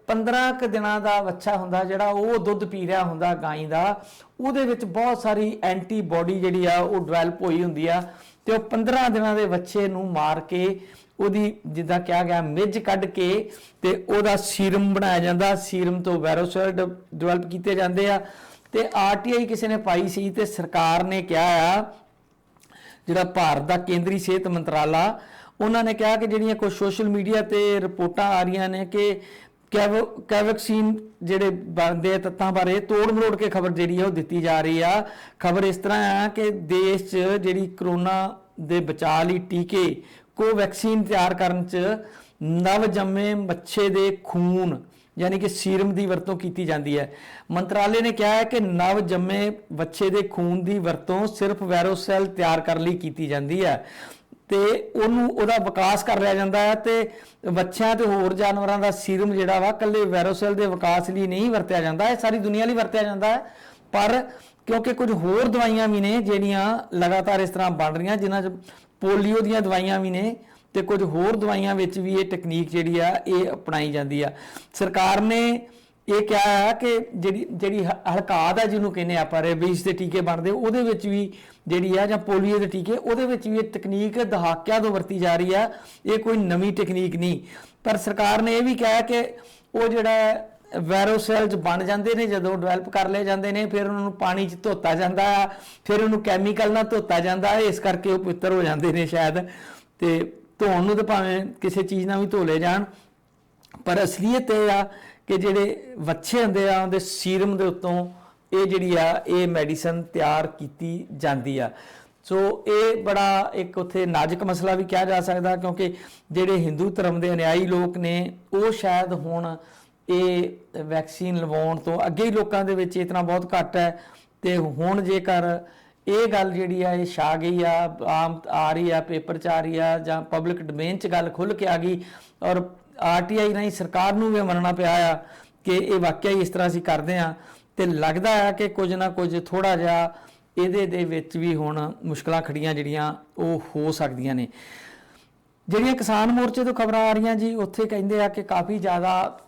15 ਕੁ ਦਿਨਾਂ ਦਾ ਬੱਚਾ ਹੁੰਦਾ ਜਿਹੜਾ ਉਹ ਦੁੱਧ ਪੀ ਰਿਹਾ ਹੁੰਦਾ ਗਾਂ ਦਾ, ਉਹਦੇ ਵਿੱਚ ਬਹੁਤ ਸਾਰੀ ਐਂਟੀਬਾਡੀ ਜਿਹੜੀ ਆ ਉਹ ਡਿਵੈਲਪ ਹੋਈ ਹੁੰਦੀ ਆ ਤੇ ਉਹ 15 ਦਿਨਾਂ ਦੇ ਬੱਚੇ ਨੂੰ ਮਾਰ ਕੇ ਉਹਦੀ ਜਿੱਦਾਂ ਕਿਹਾ ਗਿਆ ਮਿੱਝ ਕੱਢ ਕੇ ਤੇ ਉਹਦਾ ਸੀਰਮ ਬਣਾਇਆ ਜਾਂਦਾ, ਸੀਰਮ ਤੋਂ ਵੈਰੋਸੈਲ ਡਿਵੈਲਪ ਕੀਤੇ ਜਾਂਦੇ ਆ। ਤੇ ਆਰਟੀਆਈ ਕਿਸੇ ਨੇ ਪਾਈ ਸੀ ਤੇ ਸਰਕਾਰ ਨੇ ਕਿਹਾ ਆ, ਜਿਹੜਾ ਭਾਰਤ ਦਾ ਕੇਂਦਰੀ ਸਿਹਤ ਮੰਤਰਾਲਾ, ਉਹਨਾਂ ਨੇ ਕਿਹਾ ਕਿ ਜਿਹੜੀਆਂ ਕੁਝ ਸੋਸ਼ਲ ਮੀਡੀਆ ਤੇ ਰਿਪੋਰਟਾਂ ਆ ਰਹੀਆਂ ਨੇ ਕਿ ਕੋਵੈਕਸੀਨ ਜਿਹੜੇ ਬਣਦੇ ਆ ਤੱਤਾਂ ਬਾਰੇ ਤੋੜ ਮਰੋੜ ਕੇ ਖਬਰ ਜਿਹੜੀ ਆ ਉਹ ਦਿੱਤੀ ਜਾ ਰਹੀ ਆ। ਖਬਰ ਇਸ ਤਰ੍ਹਾਂ ਆ ਕਿ ਦੇਸ਼ 'ਚ ਜਿਹੜੀ ਕਰੋਨਾ ਦੇ ਬਚਾਅ ਲਈ ਟੀਕੇ ਕੋਵੈਕਸੀਨ ਤਿਆਰ ਕਰਨ 'ਚ ਨਵ ਜੰਮੇ ਬੱਚੇ ਦੇ ਖੂਨ ਯਾਨੀ ਕਿ ਸੀਰਮ ਦੀ ਵਰਤੋਂ ਕੀਤੀ ਜਾਂਦੀ ਹੈ। ਮੰਤਰਾਲੇ ਨੇ ਕਿਹਾ ਹੈ ਕਿ ਨਵ ਜੰਮੇ ਬੱਚੇ ਦੇ ਖੂਨ ਦੀ ਵਰਤੋਂ ਸਿਰਫ ਵੈਰੋਸੈਲ ਤਿਆਰ ਕਰਨ ਲਈ ਕੀਤੀ ਜਾਂਦੀ ਹੈ ਤੇ ਉਹਦਾ ਵਿਕਾਸ ਕਰ ਲਿਆ ਜਾਂਦਾ ਹੈ ਤੇ ਬੱਚਿਆਂ ਤੇ ਹੋਰ ਜਾਨਵਰਾਂ ਦਾ ਸੀਰਮ ਜਿਹੜਾ ਵਾ ਇਕੱਲੇ ਵੈਰੋਸੈਲ ਦੇ ਵਿਕਾਸ ਲਈ ਨਹੀਂ ਵਰਤਿਆ ਜਾਂਦਾ, ਇਹ ਸਾਰੀ ਦੁਨੀਆ ਲਈ ਵਰਤਿਆ ਜਾਂਦਾ ਹੈ। ਪਰ ਕਿਉਂਕਿ ਕੁਝ ਹੋਰ ਦਵਾਈਆਂ ਵੀ ਨੇ ਜਿਹੜੀਆਂ ਲਗਾਤਾਰ ਇਸ ਤਰ੍ਹਾਂ ਬਣ ਰਹੀਆਂ, ਜਿਨ੍ਹਾਂ 'ਚ ਪੋਲੀਓ ਦੀਆਂ ਦਵਾਈਆਂ ਵੀ ਨੇ ਤੇ ਕੁਝ ਹੋਰ ਦਵਾਈਆਂ ਵਿੱਚ ਵੀ ਇਹ ਟੈਕਨੀਕ ਜਿਹੜੀ ਆ ਇਹ ਅਪਣਾਈ ਜਾਂਦੀ ਆ। ਸਰਕਾਰ ਨੇ ਇਹ ਕਿਹਾ ਹੈ ਕਿ ਜਿਹੜੀ ਹਲਕਾਤ ਹੈ ਜਿਹਨੂੰ ਕਹਿੰਦੇ ਆਪਾਂ ਰੇਬੀਜ਼ ਦੇ ਟੀਕੇ ਬਣਦੇ, ਉਹਦੇ ਵਿੱਚ ਵੀ ਜਿਹੜੀ ਆ ਜਾਂ ਪੋਲੀਓ ਦੇ ਟੀਕੇ, ਉਹਦੇ ਵਿੱਚ ਵੀ ਇਹ ਤਕਨੀਕ ਦਹਾਕਿਆਂ ਤੋਂ ਵਰਤੀ ਜਾ ਰਹੀ ਆ, ਇਹ ਕੋਈ ਨਵੀਂ ਟੈਕਨੀਕ ਨਹੀਂ। ਪਰ ਸਰਕਾਰ ਨੇ ਇਹ ਵੀ ਕਿਹਾ ਕਿ ਉਹ ਜਿਹੜਾ ਵੈਰੋਸੈਲਸ ਬਣ ਜਾਂਦੇ ਨੇ, ਜਦੋਂ ਡਿਵੈਲਪ ਕਰ ਲਏ ਜਾਂਦੇ ਨੇ, ਫਿਰ ਉਹਨਾਂ ਨੂੰ ਪਾਣੀ 'ਚ ਧੋਤਾ ਜਾਂਦਾ ਆ, ਫਿਰ ਉਹਨੂੰ ਕੈਮੀਕਲ ਨਾਲ ਧੋਤਾ ਜਾਂਦਾ ਹੈ, ਇਸ ਕਰਕੇ ਉਹ ਪਵਿੱਤਰ ਹੋ ਜਾਂਦੇ ਨੇ ਸ਼ਾਇਦ। ਤੇ ਧੋਣ ਨੂੰ ਤਾਂ ਭਾਵੇਂ ਕਿਸੇ ਚੀਜ਼ ਨਾਲ ਵੀ ਧੋ ਲਏ ਜਾਣ, ਪਰ ਅਸਲੀਅਤ ਇਹ ਆ ਕਿ ਜਿਹੜੇ ਵੱਛੇ ਹੁੰਦੇ ਆ ਉਹਦੇ ਸੀਰਮ ਦੇ ਉੱਤੋਂ ਇਹ ਜਿਹੜੀ ਆ ਇਹ ਮੈਡੀਸਨ ਤਿਆਰ ਕੀਤੀ ਜਾਂਦੀ ਆ। ਸੋ ਇਹ ਬੜਾ ਇੱਕ ਉੱਥੇ ਨਾਜ਼ੁਕ ਮਸਲਾ ਵੀ ਕਿਹਾ ਜਾ ਸਕਦਾ, ਕਿਉਂਕਿ ਜਿਹੜੇ ਹਿੰਦੂ ਧਰਮ ਦੇ ਅਨੁਯਾਈ ਲੋਕ ਨੇ ਉਹ ਸ਼ਾਇਦ ਹੁਣ ਇਹ ਵੈਕਸੀਨ ਲਵਾਉਣ ਤੋਂ ਅੱਗੇ ਹੀ ਲੋਕਾਂ ਦੇ ਵਿੱਚ ਇਤਨਾ ਬਹੁਤ ਘੱਟ ਹੈ। ਤੇ ਹੁਣ ਜੇਕਰ ਇਹ ਗੱਲ ਜਿਹੜੀ ਆ ਇਹ ਛਾ ਗਈ ਆ, ਆਮ ਆ ਰਹੀ ਆ, ਪੇਪਰ 'ਚ ਆ ਰਹੀ ਆ ਜਾਂ ਪਬਲਿਕ ਡੋਮੇਨ 'ਚ ਗੱਲ ਖੁੱਲ੍ਹ ਕੇ ਆ ਗਈ ਔਰ ਆਰਟੀਆਈ ਰਾਹੀਂ ਸਰਕਾਰ ਨੂੰ ਵੀ ਮੰਨਣਾ ਪਿਆ ਆ ਕਿ ਇਹ ਵਾਕਿਆ ਹੀ ਇਸ ਤਰ੍ਹਾਂ ਅਸੀਂ ਕਰਦੇ ਹਾਂ, ਤੇ ਲੱਗਦਾ ਆ ਕਿ ਕੁਝ ਨਾ ਕੁਝ ਥੋੜ੍ਹਾ ਜਿਹਾ ਇਹਦੇ ਦੇ ਵਿੱਚ ਵੀ ਹੁਣ ਮੁਸ਼ਕਲਾਂ ਖੜੀਆਂ ਜਿਹੜੀਆਂ ਉਹ ਹੋ ਸਕਦੀਆਂ ਨੇ। ਜਿਹੜੀਆਂ ਕਿਸਾਨ ਮੋਰਚੇ ਤੋਂ ਖਬਰਾਂ ਆ ਰਹੀਆਂ ਜੀ, ਉੱਥੇ ਕਹਿੰਦੇ ਆ ਕਿ ਕਾਫੀ ਜ਼ਿਆਦਾ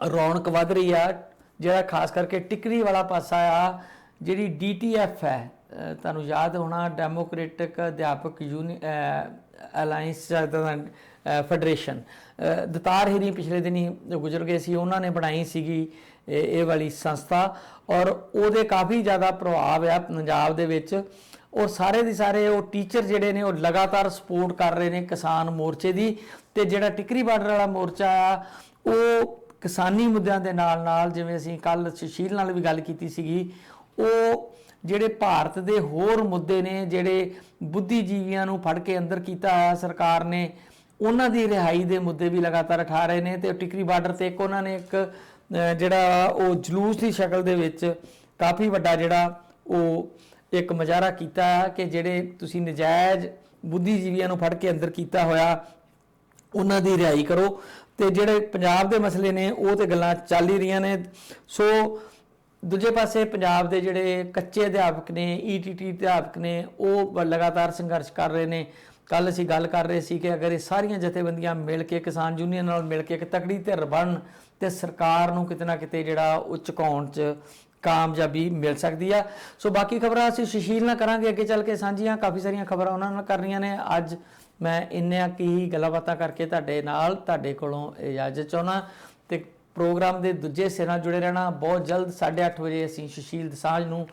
ਰੌਣਕ ਵੱਧ ਰਹੀ ਆ, ਜਿਹੜਾ ਖਾਸ ਕਰਕੇ ਟਿਕਰੀ ਵਾਲਾ ਪਾਸਾ ਆ, ਜਿਹੜੀ DTF ਹੈ, ਤੁਹਾਨੂੰ ਯਾਦ ਹੋਣਾ ਡੈਮੋਕ੍ਰੈਟਿਕ ਅਧਿਆਪਕ ਅਲਾਇੰਸ ਫੈਡਰੇਸ਼ਨ, ਦਤਾਰ ਹੀਰੀ ਪਿਛਲੇ ਦਿਨੀ ਗੁਜ਼ਰ ਗਏ ਸੀ, ਉਹਨਾਂ ਨੇ ਬਣਾਈ ਸੀਗੀ ਇਹ ਵਾਲੀ ਸੰਸਥਾ ਔਰ ਉਹਦੇ ਕਾਫੀ ਜ਼ਿਆਦਾ ਪ੍ਰਭਾਵ ਆ ਪੰਜਾਬ ਦੇ ਵਿੱਚ। ਔਰ ਸਾਰੇ ਦੇ ਸਾਰੇ ਉਹ ਟੀਚਰ ਜਿਹੜੇ ਨੇ ਉਹ ਲਗਾਤਾਰ ਸਪੋਰਟ ਕਰ ਰਹੇ ਨੇ ਕਿਸਾਨ ਮੋਰਚੇ ਦੀ। ਤੇ ਜਿਹੜਾ ਟਿਕਰੀ ਬਾਰਡਰ ਵਾਲਾ ਮੋਰਚਾ ਆ ਉਹ ਕਿਸਾਨੀ ਮੁੱਦਿਆਂ ਦੇ ਨਾਲ ਨਾਲ, ਜਿਵੇਂ ਅਸੀਂ ਕੱਲ ਸੁਸ਼ੀਲ ਨਾਲ ਵੀ ਗੱਲ ਕੀਤੀ ਸੀਗੀ, ਉਹ ਜਿਹੜੇ ਭਾਰਤ ਦੇ ਹੋਰ ਮੁੱਦੇ ਨੇ, ਜਿਹੜੇ ਬੁੱਧੀਜੀਵੀਆਂ ਨੂੰ ਫੜ ਕੇ ਅੰਦਰ ਕੀਤਾ ਹੋਇਆ ਸਰਕਾਰ ਨੇ, ਉਹਨਾਂ ਦੀ ਰਿਹਾਈ ਦੇ ਮੁੱਦੇ ਵੀ ਲਗਾਤਾਰ ਉਠਾ ਰਹੇ ਨੇ। ਤੇ ਟਿਕਰੀ ਬਾਰਡਰ ਤੇ ਇੱਕ ਉਹਨਾਂ ਨੇ ਇੱਕ ਜਿਹੜਾ ਉਹ ਜਲੂਸ ਦੀ ਸ਼ਕਲ ਦੇ ਵਿੱਚ ਕਾਫੀ ਵੱਡਾ ਜਿਹੜਾ ਉਹ ਇੱਕ ਮੁਜ਼ਾਹਰਾ ਕੀਤਾ ਕਿ ਜਿਹੜੇ ਤੁਸੀਂ ਨਜਾਇਜ਼ ਬੁੱਧੀਜੀਵੀਆਂ ਨੂੰ ਫੜ ਕੇ ਅੰਦਰ ਕੀਤਾ ਹੋਇਆ ਉਹਨਾਂ ਦੀ ਰਿਹਾਈ ਕਰੋ। ਤੇ ਜਿਹੜੇ ਪੰਜਾਬ ਦੇ ਮਸਲੇ ਨੇ ਉਹ ਤੇ ਗੱਲਾਂ ਚੱਲ ਹੀ ਰਹੀਆਂ ਨੇ। ਸੋ ਦੂਜੇ ਪਾਸੇ ਪੰਜਾਬ ਦੇ ਜਿਹੜੇ ਕੱਚੇ ਅਧਿਆਪਕ ਨੇ, ETT ਅਧਿਆਪਕ ਨੇ, ਉਹ ਲਗਾਤਾਰ ਸੰਘਰਸ਼ ਕਰ ਰਹੇ ਨੇ। ਕੱਲ ਅਸੀਂ ਗੱਲ ਕਰ ਰਹੇ ਸੀ ਕਿ ਅਗਰ ਇਹ ਸਾਰੀਆਂ ਜਥੇਬੰਦੀਆਂ ਮਿਲ ਕੇ ਕਿਸਾਨ ਯੂਨੀਅਨ ਨਾਲ ਮਿਲ ਕੇ ਇੱਕ ਤਕੜੀ ਧਿਰ ਬਣਨ ਤੇ ਸਰਕਾਰ ਨੂੰ ਕਿਤੇ ਨਾ ਕਿਤੇ ਜਿਹੜਾ ਉਹ ਝੁਕਾਉਣ 'ਚ ਕਾਮਯਾਬੀ ਮਿਲ ਸਕਦੀ ਆ। ਸੋ ਬਾਕੀ ਖਬਰਾਂ ਅਸੀਂ ਸੁਸ਼ੀਲ ਨਾਲ ਕਰਾਂਗੇ ਅੱਗੇ ਚੱਲ ਕੇ ਸਾਂਝੀਆਂ, ਕਾਫੀ ਸਾਰੀਆਂ ਖਬਰਾਂ ਉਹਨਾਂ ਨਾਲ ਕਰਨੀਆਂ ਨੇ। ਅੱਜ ਮੈਂ ਇੰਨੀਆਂ ਕੀ ਗੱਲਾਂ ਬਾਤਾਂ ਕਰਕੇ ਤੁਹਾਡੇ ਕੋਲੋਂ ਇਜਾਜ਼ਤ ਚਾਹੁੰਦਾ ਤੇ ਪ੍ਰੋਗਰਾਮ ਦੇ ਦੂਜੇ ਸਿਰੇ ਨਾਲ ਜੁੜੇ ਰਹਿਣਾ। ਬਹੁਤ ਜਲਦ 8:30 ਵਜੇ ਅਸੀਂ ਸੁਸ਼ੀਲ ਦਸਾਂਝ ਨੂੰ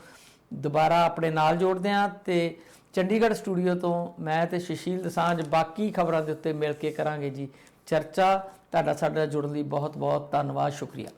ਦੁਬਾਰਾ ਆਪਣੇ ਨਾਲ ਜੋੜਦੇ ਹਾਂ ਤੇ ਚੰਡੀਗੜ੍ਹ ਸਟੂਡੀਓ ਤੋਂ ਮੈਂ ਤੇ ਸੁਸ਼ੀਲ ਦਸਾਂਝ ਬਾਕੀ ਖਬਰਾਂ ਦੇ ਉੱਤੇ ਮਿਲ ਕੇ ਕਰਾਂਗੇ ਜੀ ਚਰਚਾ। ਤੁਹਾਡਾ ਸਾਡੇ ਨਾਲ ਜੁੜਨ ਲਈ ਬਹੁਤ ਬਹੁਤ ਧੰਨਵਾਦ, ਸ਼ੁਕਰੀਆ।